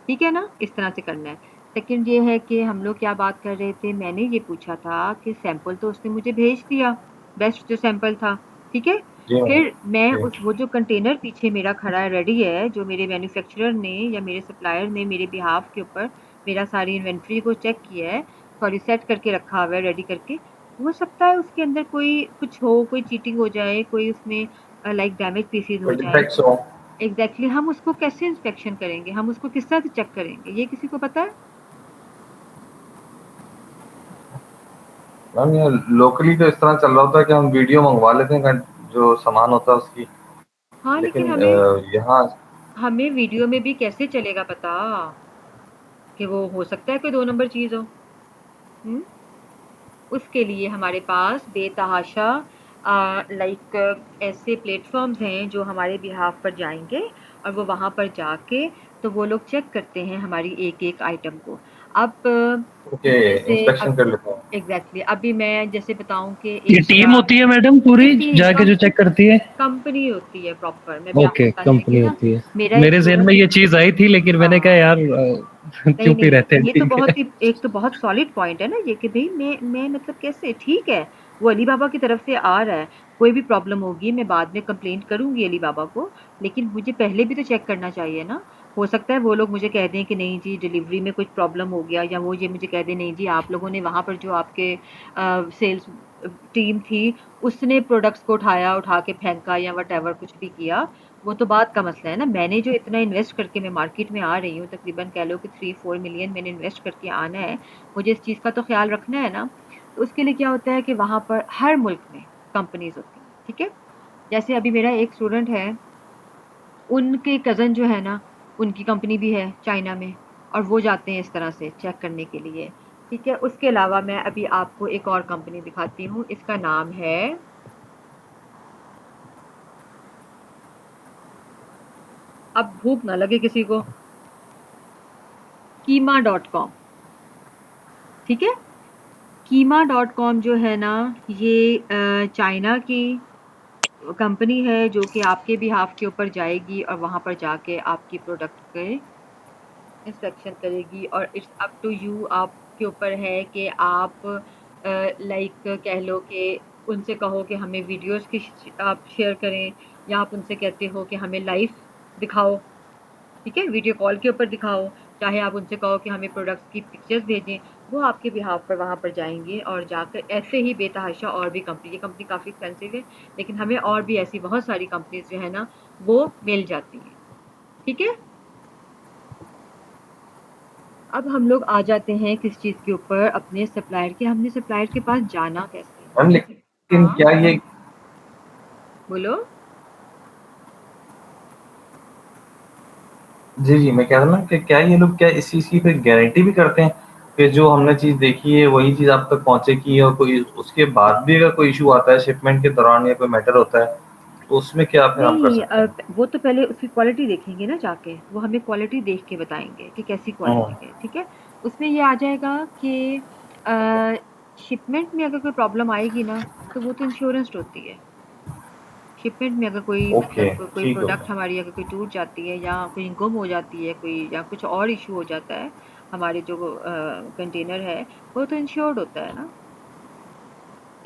ठीक है ना? इस तरह से करना है। सेकंड ये है कि हम लोग क्या बात कर रहे थे, मैंने ये पूछा था कि सैंपल तो उसने मुझे भेज दिया, बेस्ट जो सैंपल था, ठीक है? जी मैम। फिर मैं जी। उस वो जो कंटेनर पीछे मेरा खड़ा है रेडी है, जो मेरे मैन्युफैक्चरर ने या मेरे सप्लायर ने मेरे बिहाफ के ऊपर मेरा सारी इन्वेंट्री को चेक किया है, सॉरी सेट करके रखा हुआ है रेडी करके। हो सकता है उसके अंदर कोई कुछ हो, कोई चीटिंग हो जाए, कोई उसमें लाइक डैमेज पीसेज हो कोई जाए। डिफेक्ट्स हो? एग्जैक्टली हम उसको कैसे इंस्पेक्शन करेंगे? हम उसको किस तरह से चेक करेंगे? ये किसी को पता है? मैम ये लोकली तो इस तरह चल रहा होता है कि हम वीडियो मंगवा लेते हैं जो सामान होता है उसकी, हाँ, लेकिन लेकिन हमें यहाँ हमें वीडियो में भी कैसे चलेगा पता कि वो हो सकता है कोई 2 नंबर चीज़ हो? हुँ? उसके लिए हमारे पास बेतहाशा लाइक ऐसे प्लेटफॉर्म्स हैं जो हमारे बिहाफ पर जाएंगे और वो वहाँ पर जाके तो वो लोग चेक करते हैं हमारी एक एक आइटम को। अब ओके जैसे इंस्पेक्शन अब कर लेते हैं। एग्जैक्टली अभी मैं जैसे बताऊं कि ये एक टीम शराब होती है मैडम पूरी नहीं जाके जो कम चेक करती है? कंपनी होती है प्रॉपर। मैं भी आपको ओके, बताने लगी कंपनी ना, होती है। मेरा एक मेरे ज़हन में स्टूडेंट ये चीज़ आई थी लेकिन मैंने कहा हाँ यार नहीं, चुप ही नहीं, रहते हैं, ये तो ठीक है। बहुत ही एक तो बहुत सॉलिड पॉइंट है ना ये कि भई मैं मतलब कैसे ठीक है, वो अली बाबा की तरफ से आ रहा है, कोई भी प्रॉब्लम होगी मैं बाद में कंप्लेंट करूँगी अली बाबा को, लेकिन मुझे पहले भी तो चेक करना चाहिए ना। हो सकता है वो लोग मुझे कह दें कि नहीं जी डिलीवरी में कुछ प्रॉब्लम हो गया या वो ये मुझे कह दें नहीं जी आप लोगों ने वहाँ पर जो आपके सेल्स टीम थी, उसने प्रोडक्ट्स को उठाया, उठा के फेंका या व्हाटएवर कुछ भी किया, वो तो बात का मसला है ना। मैंने जो इतना इन्वेस्ट करके मैं मार्केट में आ रही हूँ, तकरीबन कह लो कि 3-4 मिलियन मैंने इन्वेस्ट करके आना है, मुझे इस चीज़ का तो ख़्याल रखना है ना। तो उसके लिए क्या होता है कि वहाँ पर हर मुल्क में कंपनीज़ होती हैं, ठीक है? जैसे अभी मेरा एक स्टूडेंट है, उनके कज़न जो है ना, उनकी कंपनी भी है चाइना में और वो जाते हैं इस तरह से चेक करने के लिए, ठीक है? उसके अलावा मैं अभी आपको एक और कंपनी दिखाती हूँ, इसका नाम है अब भूख ना लगे किसी को, कीमा.com, ठीक है? कीमा.com जो है ना, ये चाइना की कंपनी है जो कि आपके बिहाफ के ऊपर जाएगी और वहाँ पर जाके आपकी प्रोडक्ट के इंस्पेक्शन करेगी और इट्स अप टू यू, आपके ऊपर है कि आप लाइक कह लो कि उनसे कहो कि हमें वीडियोस की आप शेयर करें या आप उनसे कहते हो कि हमें लाइव दिखाओ, ठीक है? वीडियो कॉल के ऊपर दिखाओ, चाहे आप उनसे कहो कि हमें प्रोडक्ट्स की पिक्चर्स भेजें, वो आपके बिहाफ पर वहाँ पर जाएँगे और जाकर ऐसे ही बेतहाशा और भी कंपनी, ये कंपनी काफ़ी एक्सपेंसिव है, लेकिन हमें और भी ऐसी बहुत सारी कंपनीज़ जो है ना, वो मिल जाती हैं, ठीक है? अब हम लोग आ जाते हैं किस चीज़ के ऊपर, अपने सप्लायर के। हमने सप्लायर के पास जाना कैसे है? मैम लेकिन हाँ, क्या ये बोलो। जी, जी, मैं कह रहा था ना कि क्या ये लोग क्या इस चीज़ की फिर गारंटी भी करते हैं कि जो हमने चीज़ देखी है वही चीज़ आप तक पहुँचेगी और कोई उसके बाद भी अगर कोई इश्यू आता है शिपमेंट के दौरान या कोई मैटर होता है, तो उसमें क्या फिर हम कर नहीं सकते हैं? वो तो पहले उसकी क्वालिटी देखेंगे ना जाके, वो हमें क्वालिटी देख के बताएँगे कि कैसी हुँ, क्वालिटी है, ठीक है? उसमें ये आ जाएगा कि अ, शिपमेंट में अगर कोई प्रॉब्लम आएगी ना, तो वो तो इंश्योरेंस्ड होती है। शिपमेंट में अगर कोई ओके, मतलब कोई ठीक प्रोडक्ट होगा। हमारी अगर कोई टूट जाती है या कोई गुम हो जाती है कोई या कुछ और इश्यू हो जाता है, हमारे जो कंटेनर है, वो तो इंश्योर्ड होता है ना।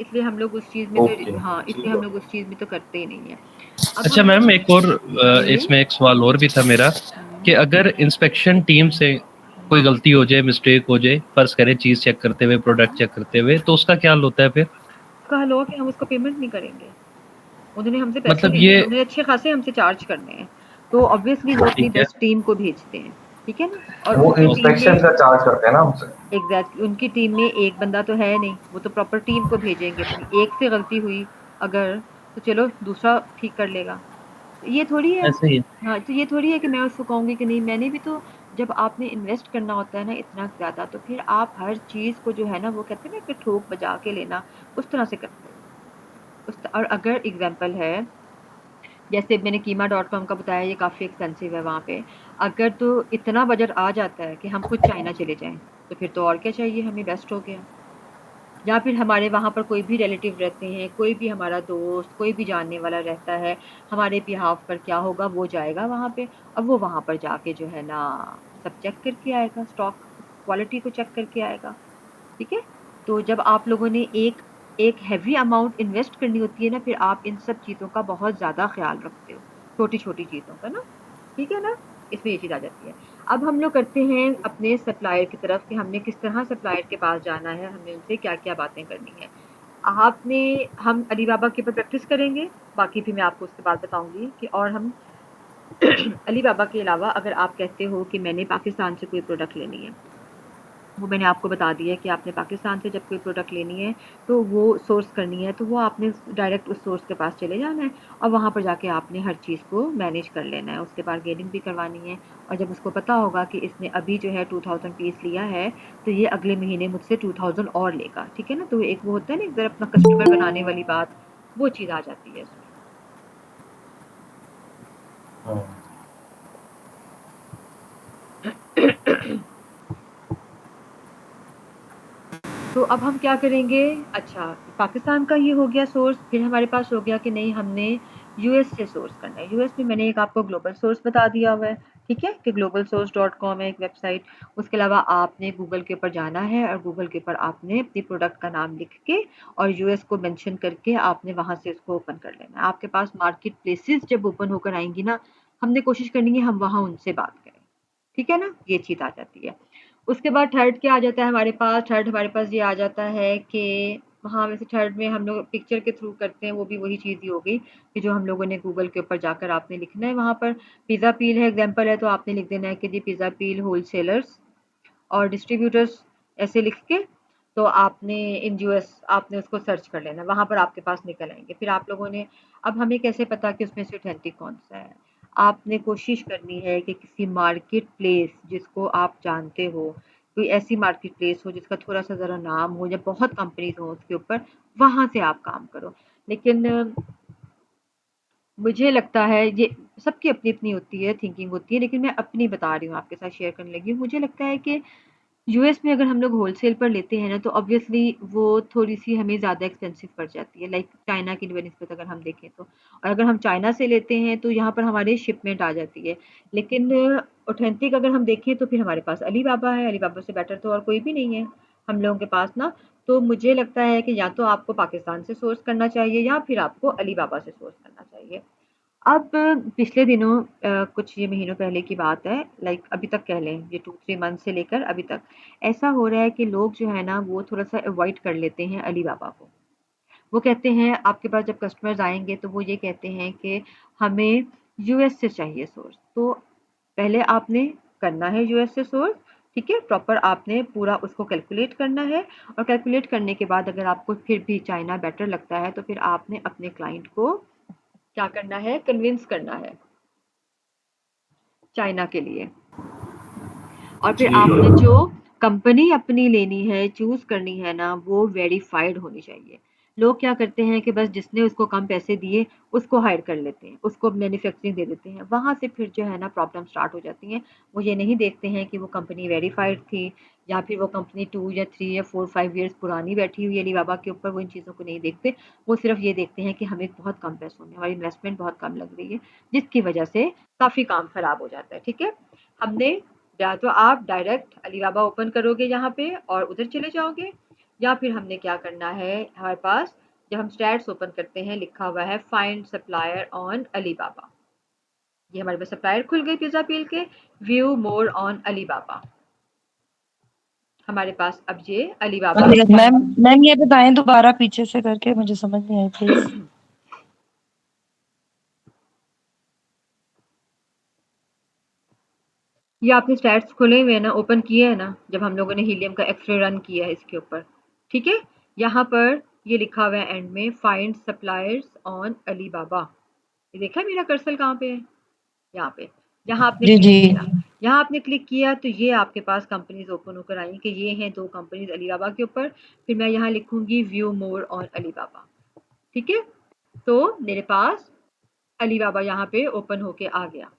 इसलिए हम लोग उस चीज़ में ओके, तो हाँ, ठीक इसलिए है। हम लोग उस चीज़ में तो करते ही नहीं है। अब अच्छा हम मैम, लोग एक और जी। इसमें एक सवाल और भी था मेरा कि अगर इंस्पेक्शन टीम से कोई गलती हो जाए, मिस्टेक हो जाए, फर्ज करें चीज़ चेक करते हुए, प्रोडक्ट चेक करते हुए, तो उसका क्या हल होता है फिर? उसका हल होगा कि हम उसको पेमेंट नहीं करेंगे। उन्होंने हमसे पैसे मतलब लेने ये हैं, उन्हें अच्छे खासे हमसे चार्ज करने हैं। तो ऑब्वियसली वो अपनी ठीक है, बेस्ट टीम को भेजते हैं, ठीक है ना? और वो उनकी टीम इंस्पेक्शन में का चार्ज करते हैं ना हमसे। एग्ज़ैक्टली उनकी टीम में एक बंदा तो है नहीं, वो तो प्रॉपर टीम को भेजेंगे अपनी। एक से गलती हुई अगर, तो चलो दूसरा ठीक कर लेगा। ये थोड़ी है ऐसे ही है। हाँ, तो ये थोड़ी है कि मैं उसको कहूँगी कि नहीं मैंने भी तो जब आपने इन्वेस्ट करना होता है ना इतना ज़्यादा, तो फिर आप हर चीज़ को जो है ना वो कहते हैं ना कि ठोक बजा के लेना, उस तरह से करते हो। और अगर एग्ज़ाम्पल है जैसे मैंने कीमा डॉट कॉम का बताया, ये काफ़ी एक्सपेंसिव है वहाँ पे। अगर तो इतना बजट आ जाता है कि हम खुद चाइना चले जाएँ, तो फिर तो और क्या चाहिए हमें, बेस्ट हो गया। या फिर हमारे वहाँ पर कोई भी रिलेटिव रहते हैं, कोई भी हमारा दोस्त, कोई भी जानने वाला रहता है, हमारे बिहाफ़ पर क्या होगा वो जाएगा वहाँ पे। अब वो वहाँ पर जाके जो है ना सब चेक करके आएगा, स्टॉक क्वालिटी को चेक करके आएगा, ठीक है? तो जब आप लोगों ने एक एक हेवी अमाउंट इन्वेस्ट करनी होती है ना, फिर आप इन सब चीज़ों का बहुत ज़्यादा ख़्याल रखते हो, छोटी-छोटी चीज़ों का ना, ठीक है ना? इसमें ये चीज़ आ जाती है। अब हम लोग करते हैं अपने सप्लायर की तरफ कि हमने किस तरह सप्लायर के पास जाना है, हमने उनसे क्या-क्या बातें करनी है। आपने हम अलीबाबा के ऊपर प्रैक्टिस करेंगे, बाकी फिर मैं आपको उसके बाद बताऊँगी कि और हम अलीबाबा के अलावा अगर आप कहते हो कि मैंने पाकिस्तान से कोई प्रोडक्ट लेनी है, वो मैंने आपको बता दिया है कि आपने पाकिस्तान से जब कोई प्रोडक्ट लेनी है, तो वो सोर्स करनी है, तो वो आपने डायरेक्ट उस सोर्स के पास चले जाना है और वहाँ पर जाके आपने हर चीज़ को मैनेज कर लेना है। उसके बार्गेनिंग भी करवानी है और जब उसको पता होगा कि इसने अभी जो है 2000 पीस लिया है, तो ये अगले महीने मुझसे 2000 और लेगा, ठीक है ना? तो एक वो होता है ना एक तरह अपना कस्टमर बनाने वाली बात, वो चीज़ आ जाती है इसमें। हाँ। तो अब हम क्या करेंगे? अच्छा, पाकिस्तान का ये हो गया सोर्स, फिर हमारे पास हो गया कि नहीं हमने यूएस से सोर्स करना है। यूएस में मैंने एक आपको ग्लोबल सोर्स बता दिया हुआ है, ठीक है? कि globalsource.com है एक वेबसाइट। उसके अलावा आपने गूगल के ऊपर जाना है और गूगल के ऊपर आपने अपनी प्रोडक्ट का नाम लिख के और यूएस को मेंशन करके आपने वहाँ से उसको ओपन कर लेना है। आपके पास मार्केट प्लेसेस जब ओपन होकर आएँगी ना, हमने कोशिश करनी है हम वहाँ उनसे बात करें, ठीक है ना? ये चीज़ आ जाती है। उसके बाद थर्ड क्या आ जाता है हमारे पास? थर्ड हमारे पास ये आ जाता है कि हाँ, वैसे थर्ड में हम लोग पिक्चर के थ्रू करते हैं, वो भी वही चीज़ ही हो गई कि जो हम लोगों ने गूगल के ऊपर जाकर आपने लिखना है वहाँ पर पिज़्ज़ा पील है एग्ज़ाम्पल है, तो आपने लिख देना है कि जी पिज़्ज़ा पील होलसेलर्स और डिस्ट्रीब्यूटर्स ऐसे लिख के तो आपने इन यूएस आपने उसको सर्च कर लेना, वहाँ पर आपके पास निकल आएँगे। फिर आप लोगों ने अब हमें कैसे पता कि उसमें से ऑथेंटिक कौन-सा है? आपने कोशिश करनी है कि किसी मार्केट प्लेस जिसको आप जानते हो, कोई ऐसी मार्केट प्लेस हो जिसका थोड़ा-सा ज़रा नाम हो या बहुत कंपनीज़ हो उसके ऊपर, वहाँ से आप काम करो। लेकिन मुझे लगता है ये सबकी अपनी-अपनी होती है, थिंकिंग होती है, लेकिन मैं अपनी बता रही हूँ, आपके साथ शेयर करने लगी हूँ। मुझे लगता है कि यूएस में अगर हम लोग होलसेल पर लेते हैं ना, तो ऑब्वियसली वो थोड़ी-सी हमें ज़्यादा एक्सपेंसिव पड़ जाती है, लाइक चाइना की बनिस्बत अगर हम देखें तो। और अगर हम चाइना से लेते हैं, तो यहाँ पर हमारे शिपमेंट आ जाती है। लेकिन ऑथेंटिक अगर हम देखें, तो फिर हमारे पास अलीबाबा है, अलीबाबा से बेटर तो और कोई भी नहीं है हम लोगों के पास ना। तो मुझे लगता है कि या तो आपको पाकिस्तान से सोर्स करना चाहिए या फिर आपको अलीबाबा से सोर्स करना चाहिए। अब पिछले दिनों कुछ ये महीनों पहले की बात है, लाइक अभी तक कह लें, ये 2-3 मंथ से लेकर अभी तक, ऐसा हो रहा है कि लोग जो है ना वो थोड़ा-सा अवॉइड कर लेते हैं अलीबाबा को। वो कहते हैं आपके पास जब कस्टमर्स आएँगे तो वो ये कहते हैं कि हमें यूएस से चाहिए सोर्स। तो पहले आपने करना है यूएस से सोर्स, ठीक है? प्रॉपर आपने पूरा उसको कैलकुलेट करना है और कैलकुलेट करने के बाद अगर आपको फिर भी चाइना बेटर लगता है, तो फिर आपने अपने क्लाइंट को क्या करना है? कन्विंस करना है चाइना के लिए। और फिर ठीक आपने है। जो कंपनी अपनी लेनी है, चूज़ करनी है ना, वो वेरिफाइड होनी चाहिए। लोग क्या करते हैं कि बस जिसने उसको कम पैसे दिए, उसको हायर कर लेते हैं, उसको मैन्युफैक्चरिंग दे देते हैं। वहाँ से फिर जो है ना प्रॉब्लम स्टार्ट हो जाती हैं। वो ये नहीं देखते हैं कि वो कंपनी वेरिफाइड थी या फिर वो कंपनी 2 या 3 या 4-5 इयर्स पुरानी बैठी हुई है अलीबाबा के ऊपर, वो इन चीज़ों को नहीं देखते। वो सिर्फ़ ये देखते हैं कि हमें बहुत कम पैसों में, हमारी इन्वेस्टमेंट बहुत कम लग रही है, जिसकी वजह से काफ़ी काम खराब हो जाता है, ठीक है? हमने या तो आप डायरेक्ट अलीबाबा ओपन करोगे यहाँ पे और उधर चले जाओगे या फिर हमने क्या करना है, हमारे पास जब हम स्टैट्स ओपन करते हैं लिखा हुआ है फाइंड सप्लायर ऑन अलीबाबा। ये हमारे पास सप्लायर खुल गई पिज्जा पील के, व्यू मोर ऑन अलीबाबा। हमारे पास अब ये अलीबाबा मैम मैम ये बताएं दोबारा पीछे से करके, मुझे समझ नहीं आई प्लीज। ये आपने स्टैट्स खोले हुए हैं ना, ओपन किए हैं ना, जब हम लोगों ने हीलियम का एक्सरे रन किया है इसके ऊपर, ठीक है। यहाँ पर ये लिखा हुआ है एंड में फाइंड सप्लायर्स ऑन अलीबाबा। ये देखा है मेरा कर्सर कहाँ पे है, यहाँ पे। यहाँ आपने जी क्लिक जी। किया, यहाँ आपने क्लिक किया तो ये आपके पास कंपनीज ओपन होकर आई कि ये हैं 2 कंपनीज अलीबाबा के ऊपर। फिर मैं यहाँ लिखूंगी व्यू मोर ऑन अलीबाबा, ठीक है। तो मेरे पास अलीबाबा यहाँ पे ओपन होके आ गया।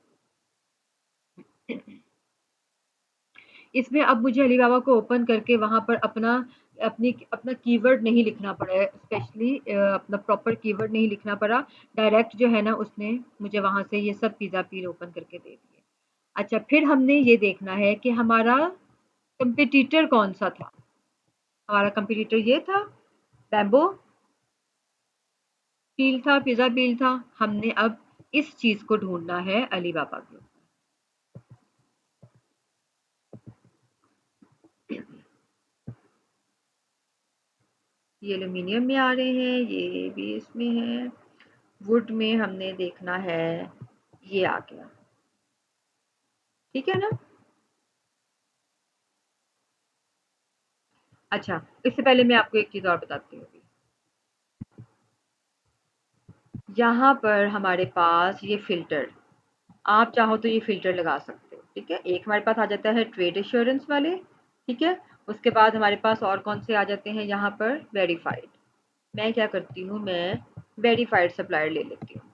इसमें अब मुझे अलीबाबा को ओपन करके वहां पर अपना कीवर्ड नहीं लिखना पड़ा है, स्पेशली अपना प्रॉपर कीवर्ड नहीं लिखना पड़ा। डायरेक्ट जो है ना उसने मुझे वहां से ये सब पिज्जा पील ओपन करके दे दिए। अच्छा, फिर हमने ये देखना है कि हमारा कंपटीटर कौन सा था। हमारा कंपटीटर ये था, बैम्बो पील था, पिज्जा पील था। हमने अब इस चीज को ढूंढना है अलीबाबा के ऊपर। ये एल्यूमिनियम में आ रहे हैं, ये भी इसमें है। वुड में हमने देखना है, ये आ गया, ठीक है ना। अच्छा, इससे पहले मैं आपको एक चीज और बताती हूँ। यहाँ पर हमारे पास ये फिल्टर, आप चाहो तो ये फिल्टर लगा सकते हो, ठीक है। एक हमारे पास आ जाता है ट्रेड एश्योरेंस वाले, ठीक है। उसके बाद हमारे पास और कौन से आ जाते हैं यहाँ पर, वेरीफाइड। मैं क्या करती हूँ, मैं वेरीफाइड सप्लायर ले लेती हूँ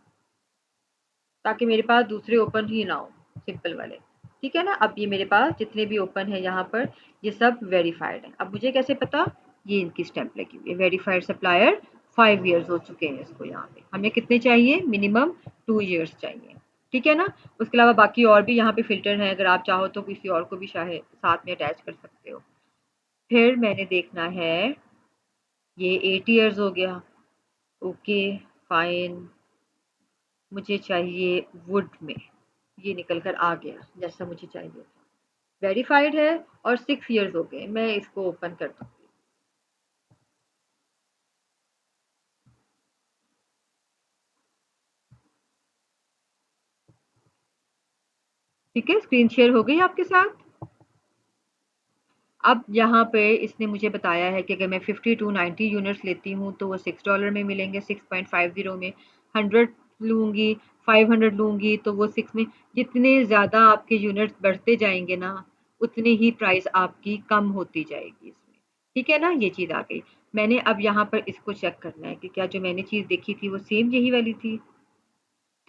ताकि मेरे पास दूसरे ओपन ही ना हो, सिंपल वाले, ठीक है ना। अब ये मेरे पास जितने भी ओपन है यहाँ पर ये सब वेरीफाइड है। अब मुझे कैसे पता, ये इनकी स्टैंप लगी हुई है, वेरीफाइड सप्लायर 5 इयर्स हो चुके हैं इसको। यहाँ पे हमें कितने चाहिए, मिनिमम 2 इयर्स चाहिए, ठीक है ना। उसके अलावा बाकी और भी यहाँ पे फिल्टर है, अगर आप चाहो तो किसी और को भी शायद साथ में अटैच कर सकते हो। फिर मैंने देखना है, ये 8 इयर्स हो गया, ओके फाइन। मुझे चाहिए वुड में, ये निकल कर आ गया जैसा मुझे चाहिए था, वेरीफाइड है और 6 इयर्स हो गए। मैं इसको ओपन कर दूंगी, ठीक है। स्क्रीन शेयर हो गई आपके साथ। अब यहाँ पे इसने मुझे बताया है कि अगर मैं 50 to 90 यूनिट्स लेती हूँ तो वो $6 में मिलेंगे, 6.50 में। 100 लूँगी, 500 लूँगी तो वो 6 में। जितने ज़्यादा आपके यूनिट्स बढ़ते जाएंगे ना, उतनी ही प्राइस आपकी कम होती जाएगी इसमें, ठीक है ना। ये चीज़ आ गई। मैंने अब यहाँ पर इसको चेक करना है कि क्या जो मैंने चीज़ देखी थी वो सेम यही वाली थी,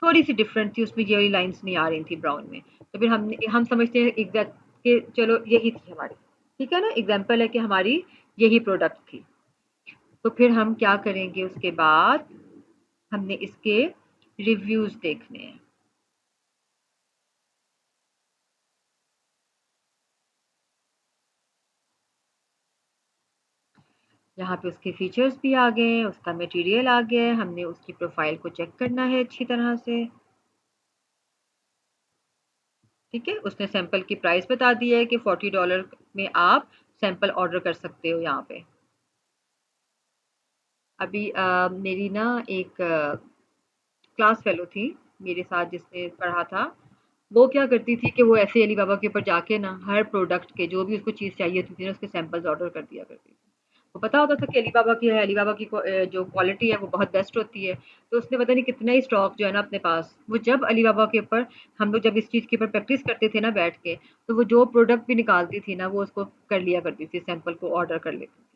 थोड़ी सी डिफरेंट थी, उसमें ये वाली लाइंस नहीं आ रही थी ब्राउन में। तो फिर हम समझते हैं एग्जैक्ट कि चलो यही थी हमारी, ठीक है ना। एग्जाम्पल है कि हमारी यही प्रोडक्ट थी। तो फिर हम क्या करेंगे, उसके बाद हमने इसके रिव्यूज देखने हैं। यहाँ पे उसके फीचर्स भी आ गए हैं, उसका मटेरियल आ गया है, हमने उसकी प्रोफाइल को चेक करना है अच्छी तरह से, ठीक है। उसने सैंपल की प्राइस बता दी है कि $40 में आप सैंपल ऑर्डर कर सकते हो यहाँ पे। अभी मेरी ना एक क्लास फेलो थी मेरे साथ जिसने पढ़ा था, वो क्या करती थी कि वो ऐसे अलीबाबा के ऊपर जाके ना हर प्रोडक्ट के जो भी उसको चीज़ चाहिए होती थी ना उसके सैंपल्स ऑर्डर कर दिया करती थी। वो पता होता था कि अलीबाबा की है, अलीबाबा की जो क्वालिटी है वो बहुत बेस्ट होती है। तो उसने पता नहीं कितना ही स्टॉक जो है ना अपने पास, वो जब अलीबाबा के ऊपर हम लोग जब इस चीज़ के ऊपर प्रैक्टिस करते थे ना बैठ के, तो वो जो प्रोडक्ट भी निकालती थी ना वो उसको कर लिया करती थी, सैंपल को ऑर्डर कर लेती थी।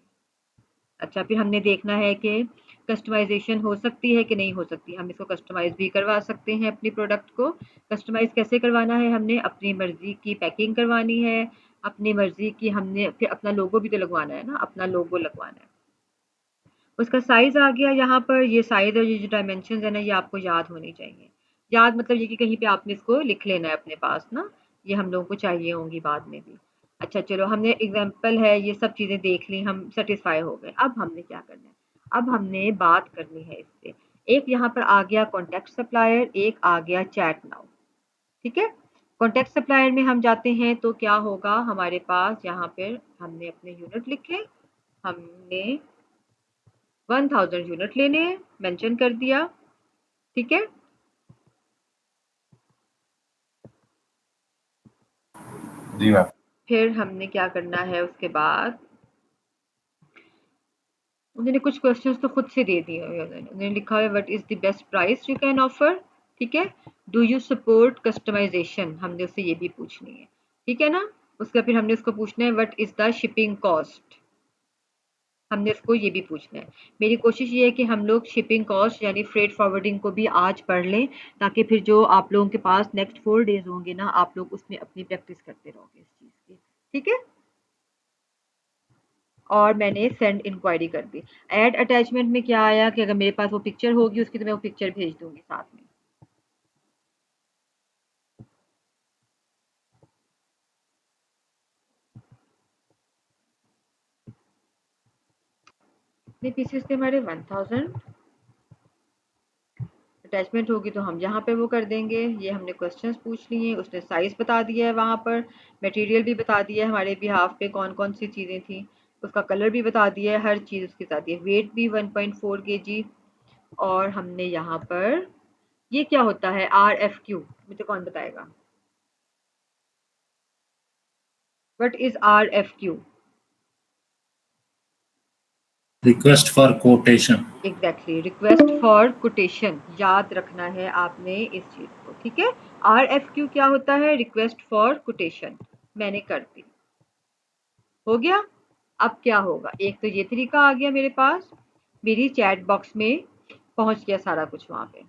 अच्छा, फिर हमने देखना है कि कस्टमाइज़ेशन हो सकती है कि नहीं हो सकती। हम इसको कस्टमाइज़ भी करवा सकते हैं अपनी प्रोडक्ट को। कस्टमाइज़ कैसे करवाना है, हमने अपनी मर्ज़ी की पैकिंग करवानी है, अपनी मर्ज़ी की हमने फिर अपना लोगो भी तो लगवाना है ना, अपना लोगो लगवाना है। उसका साइज़ आ गया यहाँ पर, ये साइज़ और ये जो डायमेंशंस है ना ये आपको याद होनी चाहिए। याद मतलब ये कि कहीं पे आपने इसको लिख लेना है अपने पास ना, ये हम लोगों को चाहिए होंगी बाद में भी। अच्छा चलो, हमने एग्जाम्पल है, ये सब चीज़ें देख ली, हम सेटिस्फाई हो गए। अब हमने क्या करना है, अब हमने बात करनी है इससे। एक यहाँ पर आ गया कॉन्टैक्ट सप्लायर, एक आ गया चैट नाउ, ठीक है। कॉन्टैक्ट सप्लायर में हम जाते हैं तो क्या होगा हमारे पास, यहाँ पर हमने अपने यूनिट लिखे, हमने 1000 यूनिट लेने हैं, मेंशन कर दिया, ठीक है। जी मैम। फिर हमने क्या करना है उसके बाद, उन्होंने कुछ क्वेश्चंस तो खुद से दे दिए हुए, उन्होंने लिखा है what is the best price you can offer, ठीक है। डू यू सपोर्ट कस्टमाइजेशन, हमने उससे ये भी पूछनी है, ठीक है ना। उसका फिर हमने उसको पूछना है what is the shipping cost, हमने उसको ये भी पूछना है। मेरी कोशिश ये है कि हम लोग शिपिंग कॉस्ट यानी फ्रेट फॉरवर्डिंग को भी आज पढ़ लें, ताकि फिर जो आप लोगों के पास नेक्स्ट 4 डेज होंगे ना, आप लोग उसमें अपनी प्रैक्टिस करते रहोगे इस चीज़ की, ठीक है। और मैंने सेंड इंक्वायरी कर दी। ऐड अटैचमेंट में क्या आया कि अगर मेरे पास वो पिक्चर होगी उसकी, तो मैं वो पिक्चर भेज दूंगी साथ में। कितने पीसेस थे हमारे, 1000। अटैचमेंट होगी तो हम यहाँ पे वो कर देंगे। ये हमने क्वेश्चंस पूछ लिए, उसने साइज बता दिया है, वहाँ पर मटेरियल भी बता दिया है हमारे बिहाफ पे कौन कौन सी चीज़ें थी, उसका कलर भी बता दिया है, हर चीज़ उसके साथ है, वेट भी 1.4 kg। और हमने यहाँ पर, ये क्या होता है RFQ, मुझे कौन बताएगा, what is RFQ? Request for quotation. Exactly, request for quotation, याद रखना है आपने इस चीज को, ठीक है। RFQ क्या होता है, रिक्वेस्ट फॉर कोटेशन, मैंने कर दी, हो गया। अब क्या होगा, एक तो ये तरीका आ गया मेरे पास, मेरी चैट बॉक्स में पहुंच गया सारा कुछ वहां पे।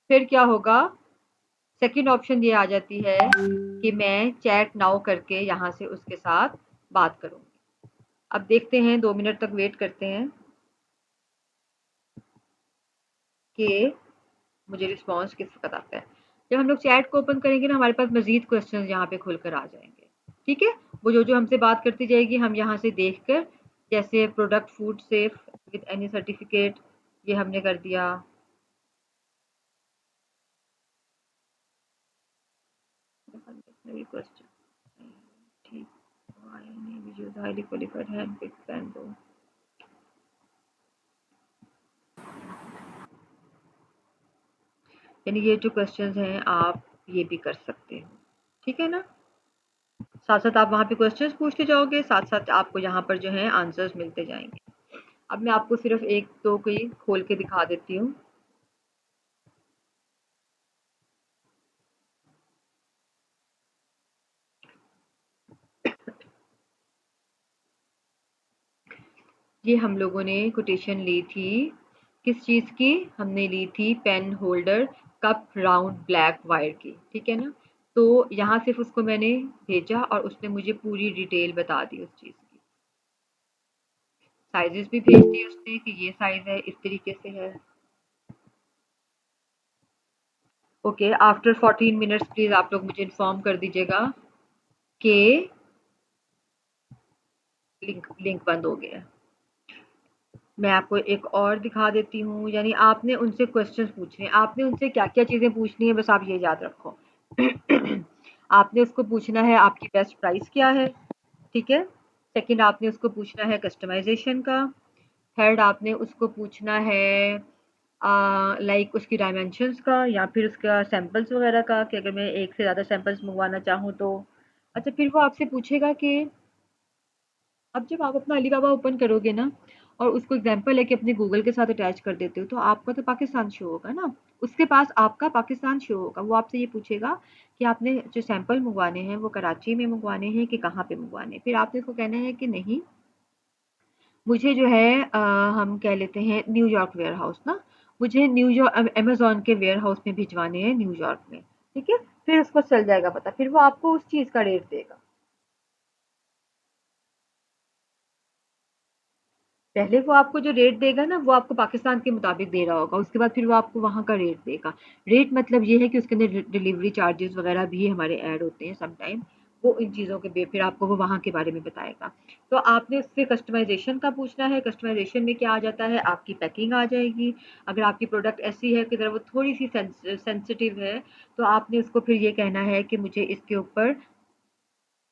फिर क्या होगा, सेकंड ऑप्शन ये आ जाती है कि मैं चैट नाउ करके यहाँ से उसके साथ बात करूंगी। अब देखते हैं, 2 मिनट तक वेट करते हैं कि मुझे रिस्पॉन्स किस वक्त आता है। जब हम लोग चैट को ओपन करेंगे ना, हमारे पास मजीद क्वेश्चन यहाँ पे खुलकर आ जाएंगे, ठीक है। वो जो जो हमसे बात करती जाएगी, हम यहाँ से देख कर, जैसे product food safe with any certificate, ये हमने कर दिया। क्वेश्चन, ठीक, highly qualified hand pick pen दो। यानी ये जो क्वेश्चंस हैं आप ये भी कर सकते हो, ठीक है ना। साथ साथ आप वहाँ पे क्वेश्चंस पूछते जाओगे, साथ साथ आपको यहाँ पर जो है आंसर्स मिलते जाएंगे। अब मैं आपको सिर्फ एक दो कोई खोल के दिखा देती हूँ। ये हम लोगों ने कोटेशन ली थी, किस चीज़ की, हमने ली थी pen holder cup round black wire की, ठीक है ना। तो यहाँ सिर्फ उसको मैंने भेजा और उसने मुझे पूरी डिटेल बता दी उस चीज़ की, साइजेस भी भेज दिए उसने कि ये साइज है, इस तरीके से है। ओके, आफ्टर 14 मिनट्स प्लीज आप लोग मुझे इन्फॉर्म कर दीजिएगा कि लिंक बंद हो गया। मैं आपको एक और दिखा देती हूँ, यानी आपने उनसे क्वेश्चंस पूछने हैं, आपने उनसे क्या क्या चीज़ें पूछनी है, बस आप ये याद रखो। आपने उसको पूछना है आपकी बेस्ट प्राइस क्या है, ठीक है। सेकंड, आपने उसको पूछना है कस्टमाइजेशन का। थर्ड, आपने उसको पूछना है लाइक उसकी डायमेंशंस का, या फिर उसका सैंपल्स वगैरह का, कि अगर मैं एक से ज़्यादा सैंपल्स मंगवाना चाहूँ तो। अच्छा, फिर वो आपसे पूछेगा कि अब जब आप अपना अलीबाबा ओपन करोगे ना, और उसको एग्जांपल है कि अपने गूगल के साथ अटैच कर देते हो, तो आपका तो पाकिस्तान शो होगा ना, उसके पास आपका पाकिस्तान शो होगा। वो आपसे ये पूछेगा कि आपने जो सैंपल मंगवाने हैं वो कराची में मंगवाने हैं कि कहाँ पे मंगवाने हैं। फिर आपने उसको कहना है कि नहीं, मुझे जो है हम कह लेते हैं न्यूयॉर्क वेयर हाउस ना, मुझे न्यूयॉर्क अमेज़न के वेयर हाउस में भिजवाने हैं न्यूयॉर्क में, ठीक है। फिर उसको चल जाएगा पता, फिर वो आपको उस चीज़ का रेट देगा। पहले वो आपको जो रेट देगा ना, वो आपको पाकिस्तान के मुताबिक दे रहा होगा, उसके बाद फिर वो आपको वहाँ का रेट देगा। रेट मतलब ये है कि उसके अंदर डिलीवरी चार्जेस वगैरह भी हमारे ऐड होते हैं सम टाइम, वो इन चीज़ों के फिर आपको वो वहाँ के बारे में बताएगा। तो आपने उससे कस्टमाइज़ेशन का पूछना है, कस्टमाइज़ेशन में क्या आ जाता है, आपकी पैकिंग आ जाएगी। अगर आपकी प्रोडक्ट ऐसी है कि अगर वो थोड़ी-सी सेंसिटिव है, तो आपने उसको फिर ये कहना है कि मुझे इसके ऊपर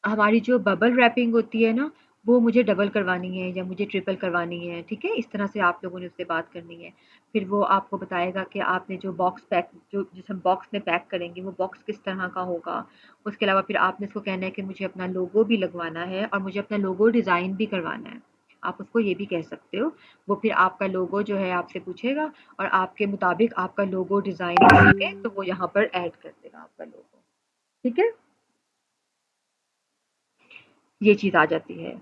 हमारी जो बबल रैपिंग होती है ना, वो मुझे डबल करवानी है या मुझे ट्रिपल करवानी है, ठीक है? इस तरह से आप लोगों ने उससे बात करनी है। फिर वो आपको बताएगा कि आपने जो बॉक्स पैक जो जिस हम बॉक्स में पैक करेंगे, वो बॉक्स किस तरह का होगा। उसके अलावा फिर आपने इसको कहना है कि मुझे अपना लोगो भी लगवाना है और मुझे अपना लोगो डिज़ाइन भी करवाना है। आप उसको ये भी कह सकते हो। वो फिर आपका लोगो जो है आपसे पूछेगा और आपके मुताबिक आपका लोगो डिज़ाइन करके तो वो यहाँ पर ऐड कर देगा आपका लोगो। ठीक है? ये चीज़ आ जाती है।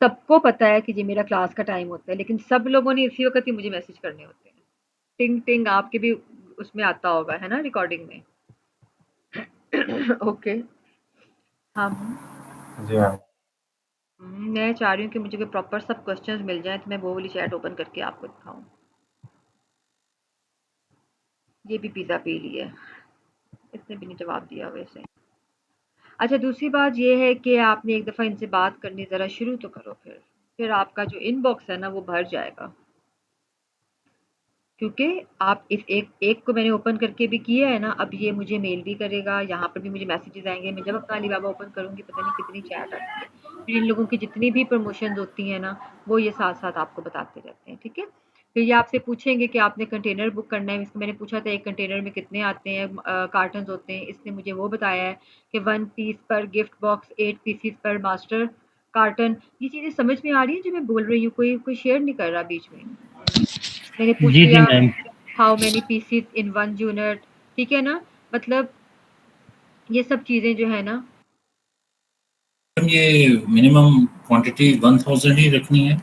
सबको पता है कि ये मेरा क्लास का टाइम होता है, लेकिन सब लोगों ने इसी वक़्त ही मुझे मैसेज करने होते हैं। टिंग टिंग आपके भी उसमें आता होगा, है ना रिकॉर्डिंग में? ओके। हम जी मैम। मैं चाह रही हूँ कि मुझे कोई प्रॉपर सब क्वेश्चंस मिल जाएँ तो मैं वो वाली चैट ओपन करके आपको दिखाऊँ। ये भी पिज़्ज़ा पी ली है। इसने भी नहीं जवाब दिया वैसे। अच्छा दूसरी बात ये है कि आपने एक दफ़ा इनसे बात करनी ज़रा शुरू तो करो फिर। फिर आपका जो इनबॉक्स है ना वो भर जाएगा। क्योंकि आप इस एक एक को मैंने ओपन करके भी किया है ना, अब ये मुझे मेल भी करेगा, यहाँ पर भी मुझे मैसेजेस आएँगे। मैं जब अपना अलीबाबा ओपन करूँगी पता नहीं कितनी चैट आती है। फिर इन लोगों की जितनी भी प्रमोशंस होती हैं ना, वो ये साथ-साथ आपको बताते रहते हैं, ठीक है? फिर ये आपसे पूछेंगे कि आपने कंटेनर बुक करना है, इसको मैंने पूछा था 1 कंटेनर में कितने आते हैं कार्टन्स होते हैं, इसने मुझे वो बताया है कि 1 पीस पर गिफ्ट बॉक्स, 8 पीसेस पर मास्टर कार्टन। ये चीज़ें समझ में आ रही हैं जो मैं बोल रही हूँ? कोई कोई शेयर नहीं कर रहा बीच में। मैंने पूछ जी, जी लिया ma'am. How many pieces in 1 unit, ठीक है ना? मतलब ये सब चीज़ें जो है ना मैम ये मिनिमम क्वांटिटी 1000 ही रखनी है?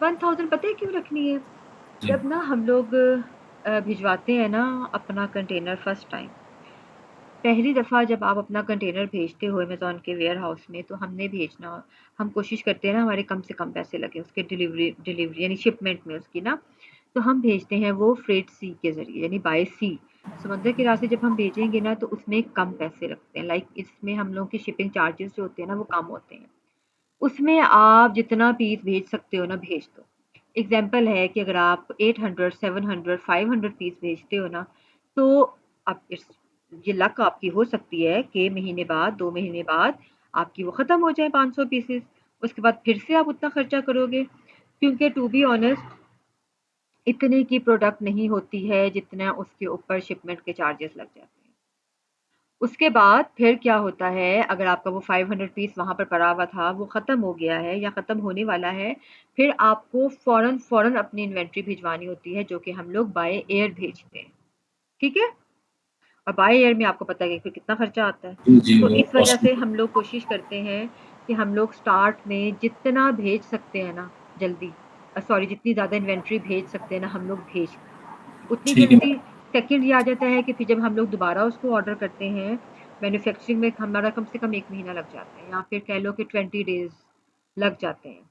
1000 पता है क्यों रखनी है? जी। जब ना हम लोग भिजवाते हैं ना अपना कंटेनर फर्स्ट टाइम, पहली दफ़ा जब आप अपना कंटेनर भेजते हो अमेज़न के वेयरहाउस में तो हमने भेजना हम कोशिश करते हैं ना हमारे कम से कम पैसे लगें उसके डिलीवरी यानी शिपमेंट में उसकी ना, तो हम भेजते हैं वो फ्रेट सी के ज़रिए यानी बाय सी। समुद्र के रास्ते जब हम भेजेंगे ना तो उसमें कम पैसे लगते हैं, लाइक इसमें हम लोगों के शिपिंग चार्जेस जो होते हैं ना वो कम होते हैं। उसमें आप जितना पीस भेज सकते हो ना भेज दो। एग्ज़ाम्पल है कि अगर आप 800, 700, 500 पीस भेजते हो ना, तो अब ये लक आपकी हो सकती है कि महीने बाद, 2 महीने बाद आपकी वो ख़त्म हो जाए 500 पीसेस। उसके बाद फिर से आप उतना खर्चा करोगे, क्योंकि टू बी ऑनेस्ट इतने की प्रोडक्ट नहीं होती है जितना उसके ऊपर शिपमेंट के चार्जेस लग जाते हैं। उसके बाद फिर क्या होता है अगर आपका वो 500 पीस वहाँ पर पड़ा हुआ था, वो ख़त्म हो गया है या ख़त्म होने वाला है, फिर आपको फ़ौरन अपनी इन्वेंट्री भिजवानी होती है जो कि हम लोग बाय एयर भेजते हैं, ठीक है? और बाय एयर में आपको पता है कि फिर कितना खर्चा आता है। जी, जी, तो वो इस वजह कॉस्टली। से हम लोग कोशिश करते हैं कि हम लोग स्टार्ट में जितना भेज सकते हैं ना जल्दी सॉरी जितनी ज़्यादा इन्वेंट्री भेज सकते हैं ना हम लोग भेज दें। उतनी ठीक है जल्दी मैम। सेकंड ये आ जाता है कि फिर जब हम लोग दोबारा उसको ऑर्डर करते हैं, मैन्युफैक्चरिंग में हमारा कम से कम 1 महीना लग जाता है या फिर कह लो कि 20 डेज़ लग जाते हैं।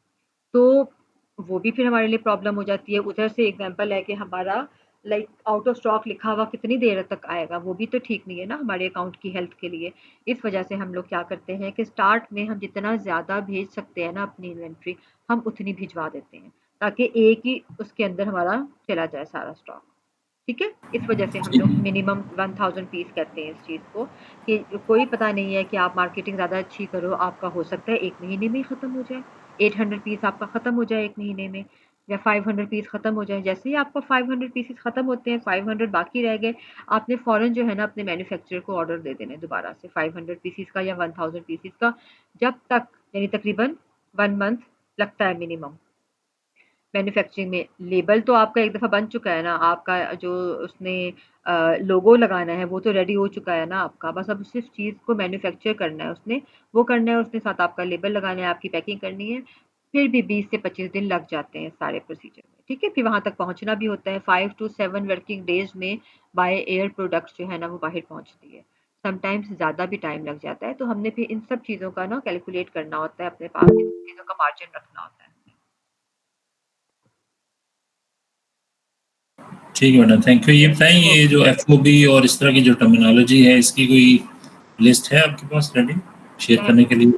तो वो भी फिर हमारे लिए प्रॉब्लम हो जाती है। उधर से एग्ज़ाम्पल है कि हमारा लाइक आउट ऑफ स्टॉक लिखा हुआ कितनी देर तक आएगा, वो भी तो ठीक नहीं है ना हमारे अकाउंट की हेल्थ के लिए। इस वजह से हम लोग क्या करते हैं कि स्टार्ट में हम जितना ज़्यादा भेज सकते हैं ना अपनी इन्वेंट्री, हम उतनी भिजवा देते हैं, ताकि एक ही उसके अंदर हमारा चला जाए सारा स्टॉक। ठीक है? इस वजह से हम ठीक लोग है। मिनिमम 1000 पीस कहते हैं इस चीज़ को कि कोई पता नहीं है कि आप मार्केटिंग ज़्यादा अच्छी करो, आपका हो सकता है 1 महीने में ही ख़त्म हो जाए। 800 पीस आपका ख़त्म हो जाए 1 महीने में या 500 पीस ख़त्म हो जाए। जैसे ही आपका 500 पीसेस ख़त्म होते हैं, 500 बाकी रह गए, आपने फ़ौरन जो है ना अपने मैन्युफैक्चरर को ऑर्डर दे देना है दोबारा से 500 पीसेस का या 1000 पीसेस का, जब तक यानी तकरीबन 1 मंथ लगता है मिनिमम। मैन्युफैक्चरिंग में लेबल तो आपका एक दफ़ा बन चुका है ना, आपका जो उसने लोगो लगाना है वो तो रेडी हो चुका है ना आपका, बस अब सिर्फ़ चीज़ को मैन्युफैक्चर करना है उसने, वो करना है उसने साथ आपका लेबल लगाना है, आपकी पैकिंग करनी है, फिर भी 20 से 25 दिन लग जाते हैं सारे प्रोसीजर में, ठीक है? फिर वहाँ तक पहुँचना भी होता है 5 टू 7 वर्किंग डेज़ में बाय एयर प्रोडक्ट्स जो है ना वो बाहर पहुँचती है। समटाइम्स ज़्यादा भी टाइम लग जाता है, तो हमने फिर इन सब चीज़ों का ना कैलकुलेट करना होता है अपने पास, इन चीज़ों का मार्जिन रखना होता है। ठीक है मैडम, थैंक यू। ये बताएँ ओके। ये जो एफओबी और इस तरह की जो टर्मिनोलॉजी है इसकी कोई लिस्ट है आपके पास रेडी? शेयर करने के लिए?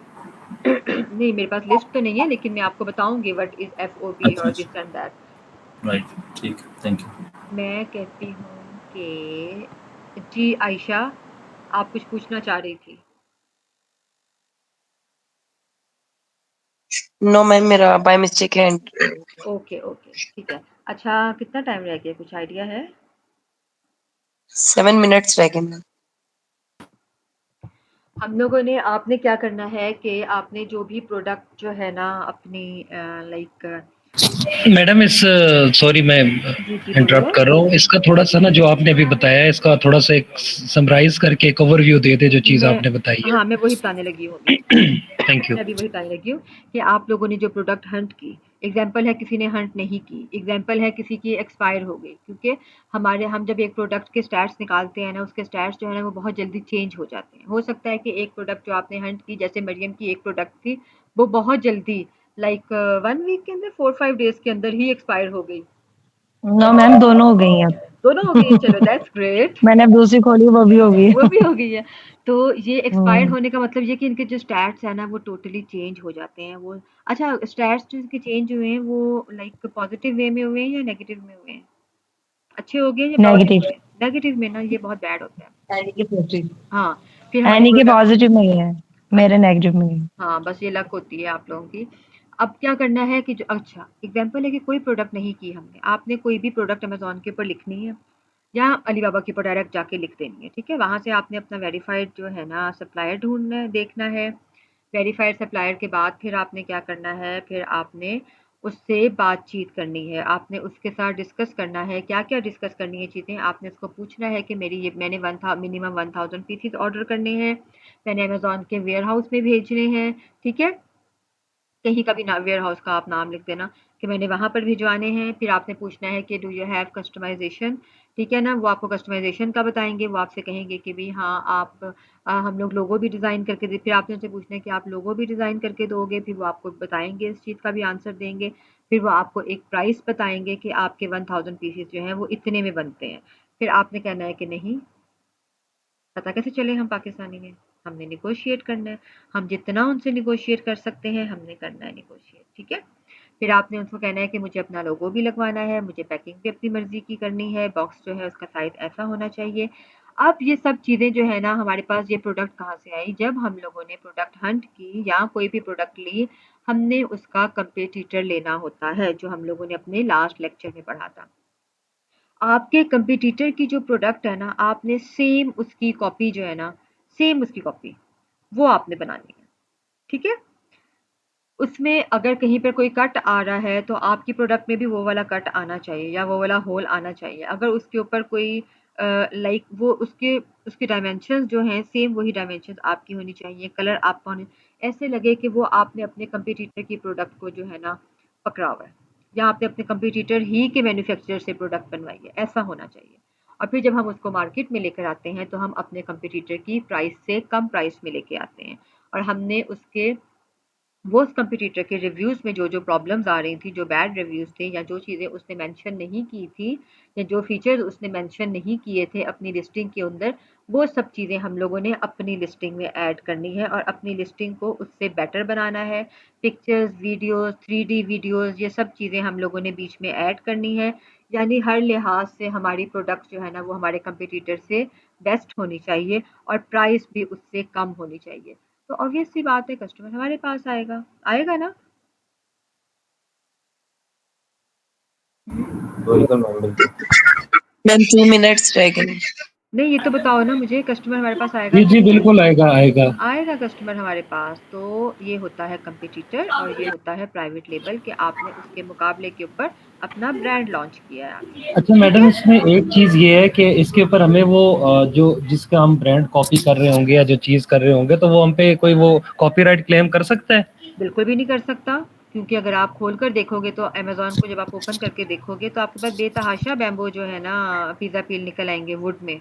नहीं, मेरे पास लिस्ट तो नहीं है, लेकिन मैं आपको बताऊँगी व्हाट इज़ एफओबी अच्छा, और अच्छा। This and that. राइट, ठीक है, थैंक यू। मैं कहती हूँ कि जी आयशा, आप कुछ पूछना चाह रही थी? नो मैम, मेरा बाय मिस्टेक है। ओके, ओके, ठीक है। अच्छा, कितना टाइम रह गया, कुछ आइडिया है? 7 मिनट्स रह गए मैम। हम लोगों ने आपने क्या करना है कि आपने जो भी प्रोडक्ट जो है ना अपनी लाइक मैडम इस सॉरी मैं जी, जी, इंटरप्ट बोलिए। कर रहा हूँ, इसका थोड़ा सा ना जो आपने अभी बताया है इसका थोड़ा सा एक समराइज करके एक ओवरव्यू दे दे जो चीज़ मैं आपने बताई हाँ, मैं वही बताने लगी हूँ अभी। है। Thank you. मैं अभी वही बताने लगी हूँ कि आप लोगों ने जो प्रोडक्ट हंट की, एग्जाम्पल है किसी ने हंट नहीं की, एग्जाम्पल है किसी की एक्सपायर हो गई, क्योंकि हम जब एक प्रोडक्ट के स्टैट्स निकालते हैं ना, उसके स्टैट्स जो है ना वो बहुत जल्दी चेंज हो जाते हैं। हो सकता है कि एक प्रोडक्ट जो आपने हंट की, जैसे मरियम की एक प्रोडक्ट थी, वो बहुत जल्दी लाइक 1 वीक के अंदर 4-5 डेज़ के अंदर ही एक्सपायर हो गई। नो मैम, दोनों हो गई हैं दोनों हो गई हैं, चलो दैट्स ग्रेट। मैंने अब दूसरी खोली, वो भी हो गई वो है। भी हो गई है। तो ये एक्सपायर हम्म, होने का मतलब ये कि इनके जो स्टैट्स है ना वो टोटली चेंज हो जाते हैं। वो अच्छा, स्टैट्स जो इसके चेंज हुए हैं वो लाइक पॉजिटिव वे में हुए हैं या नेगेटिव में हुए हैं? अच्छे हो गए या पॉजिटिव नेगेटिव। में? नेगेटिव में ना ये बहुत बैड होता है। एनी के पॉजिटिव। हाँ, फिर हमारी एनी के प्रोडक्ट पॉजिटिव में ही है, मेरे नेगेटिव में ही है। हाँ, बस ये लक होती है आप लोगों की। अब क्या करना है कि जो अच्छा एग्जाम्पल है कि कोई प्रोडक्ट नहीं की हमने, आपने कोई भी प्रोडक्ट अमेज़न के ऊपर लिखनी है या अलीबाबा के ऊपर डायरेक्ट जाके लिख देनी है, ठीक है? वहाँ से आपने अपना वेरिफाइड जो है ना सप्लायर ढूँढना है, देखना है। वेरिफाइड सप्लायर के बाद फिर आपने क्या करना है, फिर आपने उससे बातचीत करनी है, आपने उसके साथ डिस्कस करना है। क्या-क्या डिस्कस करनी है चीज़ें? आपने उसको पूछना है कि मेरी ये मैंने मिनिमम 1000 पीसेज़ ऑर्डर करने हैं, मैंने अमेज़न के वेयरहाउस में भेजने हैं, ठीक है? कहीं का भी ना वेयरहाउस का आप नाम लिख देना कि मैंने वहाँ पर भिजवाने हैं। फिर आपने पूछना है कि डू यू हैव कस्टमाइज़ेशन, ठीक है ना? वो आपको कस्टमाइज़ेशन का बताएँगे, वो आपसे कहेंगे कि भई हाँ, आप हम लोग लोगो भी डिज़ाइन करके दे फिर आपने उनसे पूछना है कि आप लोगो भी डिज़ाइन करके दोगे? फिर वो आपको बताएँगे, इस चीज़ का भी आंसर देंगे। फिर वो आपको एक प्राइस बताएँगे कि आपके 1000 पीसेज़ जो हैं वो इतने में बनते हैं। फिर आपने कहना है कि नहीं, पता कैसे चले हम पाकिस्तानी हैं? हमने नेगोशिएट करना है। हम जितना उनसे नेगोशिएट कर सकते हैं, हमने करना है नेगोशिएट, ठीक है? फिर आपने उनको कहना है कि मुझे अपना लोगो भी लगवाना है, मुझे पैकिंग भी अपनी मर्ज़ी की करनी है, बॉक्स जो है उसका साइज़ ऐसा होना चाहिए। अब ये सब चीज़ें जो है ना हमारे पास ये प्रोडक्ट कहाँ से आई? जब हम लोगों ने प्रोडक्ट हंट की या कोई भी प्रोडक्ट ली, हमने उसका कॉम्पिटिटर लेना होता है, जो हम लोगों ने अपने लास्ट लेक्चर में पढ़ा था। आपके कंपटीटर की जो प्रोडक्ट है ना, आपने सेम उसकी कॉपी जो है ना, सेम उसकी कॉपी, वो आपने बनानी है, ठीक है? उसमें अगर कहीं पर कोई कट आ रहा है, तो आपकी प्रोडक्ट में भी वो वाला कट आना चाहिए या वो वाला होल आना चाहिए। अगर उसके ऊपर कोई लाइक वो उसके डायमेंशंस जो हैं, सेम वही डायमेंशंस आपकी होनी चाहिए, कलर आपका होने ऐसे लगे कि वो आपने अपने कंपटीटर की प्रोडक्ट को जो है ना, पकड़ा हुआ है या आपने अपने कंपटीटर ही के मैन्युफैक्चरर से प्रोडक्ट बनवाई है, ऐसा होना चाहिए। और फिर जब हम उसको मार्केट में लेकर आते हैं, तो हम अपने कंपटीटर की प्राइस से कम प्राइस में लेके आते हैं और हमने उसके वो उस कंपटीटर के रिव्यूज़ में जो-जो प्रॉब्लम्स आ रही थी, जो बैड रिव्यूज़ थे या जो चीज़ें उसने मेंशन नहीं की थी या जो फीचर्स उसने मेंशन नहीं किए थे अपनी लिस्टिंग के अंदर, वो सब चीज़ें हम लोगों ने अपनी लिस्टिंग में ऐड करनी है और अपनी लिस्टिंग को उससे बेटर बनाना है। पिक्चर्स, वीडियोज़, 3D वीडियोज़ ये सब चीज़ें हम लोगों ने बीच में ऐड करनी है। यानी हर लिहाज से हमारी प्रोडक्ट जो है ना, वो हमारे कंपटीटर से बेस्ट होनी चाहिए और प्राइस भी उससे कम होनी चाहिए। तो ऑब्वियस सी बात है कस्टमर हमारे पास आएगा, आएगा ना? हुँ? बिल्कुल मैम, बिल्कुल। मैम 2 मिनट्स रह गए। नहीं, ये तो बताओ ना मुझे कस्टमर हमारे पास आएगा जी, कि जी, नहीं बिल्कुल आएगा, आएगा। आएगा? आएगा कस्टमर हमारे पास, तो ये होता है कॉम्पिटिटर और ये होता है प्राइवेट लेबल कि आपने उसके मुकाबले के ऊपर अपना ब्रांड लॉन्च किया है आगे, अच्छा ठीक मैडम है? इसमें एक चीज़ ये है कि इसके ऊपर हमें वो जो जिसका हम ब्रांड कॉपी कर रहे होंगे या जो चीज़ कर रहे होंगे, तो वो हम पे कोई वो कॉपीराइट क्लेम कर सकता है? बिल्कुल भी नहीं कर सकता, क्योंकि अगर आप खोल कर देखोगे तो अमेज़न को जब आप ओपन करके देखोगे तो आपके पास बेतहाशा बैम्बू जो है ना पिज़्ज़ा पील निकल आएँगे वुड में।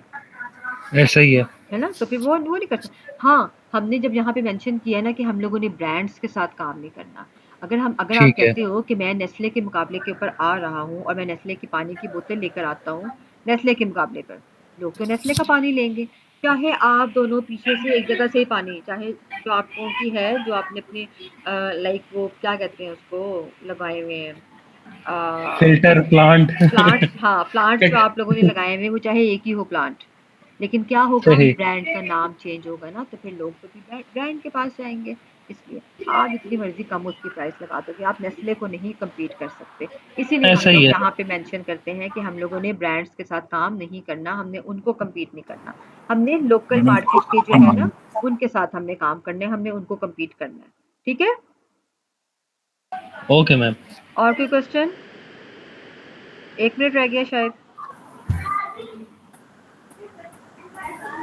ऐसा ही है। है ना? तो फिर वो नहीं कर सकते। हाँ, हमने जब यहाँ पे मेंशन किया है ना कि हम लोगों ने ब्रांड्स के साथ काम नहीं करना। अगर आप ठीक है। कहते हो कि मैं नेस्ले के मुकाबले के ऊपर आ रहा हूँ और मैं नेस्ले की पानी की बोतल लेकर आता हूँ, नेस्ले के मुकाबले पर, लोग तो नेस्ले का पानी लेंगे। चाहे आप दोनों पीछे से एक जगह से ही पानी, चाहे जो आपको की है, जो आपने अपने लाइक वो क्या कहते हैं उसको लगाए हुए हैं, फिल्टर प्लांट। प्लांट्स, हाँ प्लांट्स जो आप लोगों ने लगाए हुए हैं वो चाहे एक ही हो प्लांट, लेकिन क्या होगा, सही। ब्रांड का नाम चेंज होगा ना, तो फिर लोग तो फिर ब्रांड के पास जाएंगे। इसलिए आप जितनी मर्जी कम उसकी प्राइस लगा दोगे, आप नेस्ले को नहीं कम्पीट कर सकते। इसीलिए हम ऐसा ही लोग है। यहाँ पे मेंशन करते हैं कि हम लोगों ने ब्रांड्स के साथ काम नहीं करना, हमने उनको कम्पीट नहीं करना, हमने लोकल मार्केट के जो है ना उनके साथ हमने काम करने, हमने उनको कम्पीट करना है। ठीक है, ओके मैम। और कोई क्वेश्चन? 1 मिनट रह गया शायद,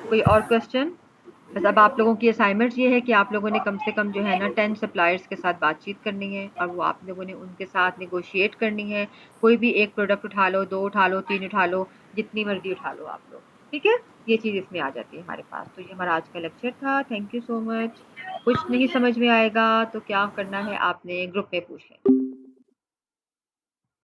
कोई और क्वेश्चन? बस अब आप लोगों की असाइनमेंट ये है कि आप लोगों ने कम से कम जो है ना 10 सप्लायर्स के साथ बातचीत करनी है, और वो आप लोगों ने उनके साथ नेगोशिएट करनी है। कोई भी एक प्रोडक्ट उठा लो, 2 उठा लो, 3 उठा लो, जितनी मर्जी उठा लो आप लोग। ठीक है, ये चीज़ इसमें आ जाती है हमारे पास। तो ये हमारा आज का लेक्चर था। Thank you so much. कुछ नहीं समझ में आएगा तो क्या करना है, आपने ग्रुप में पूछ लेना।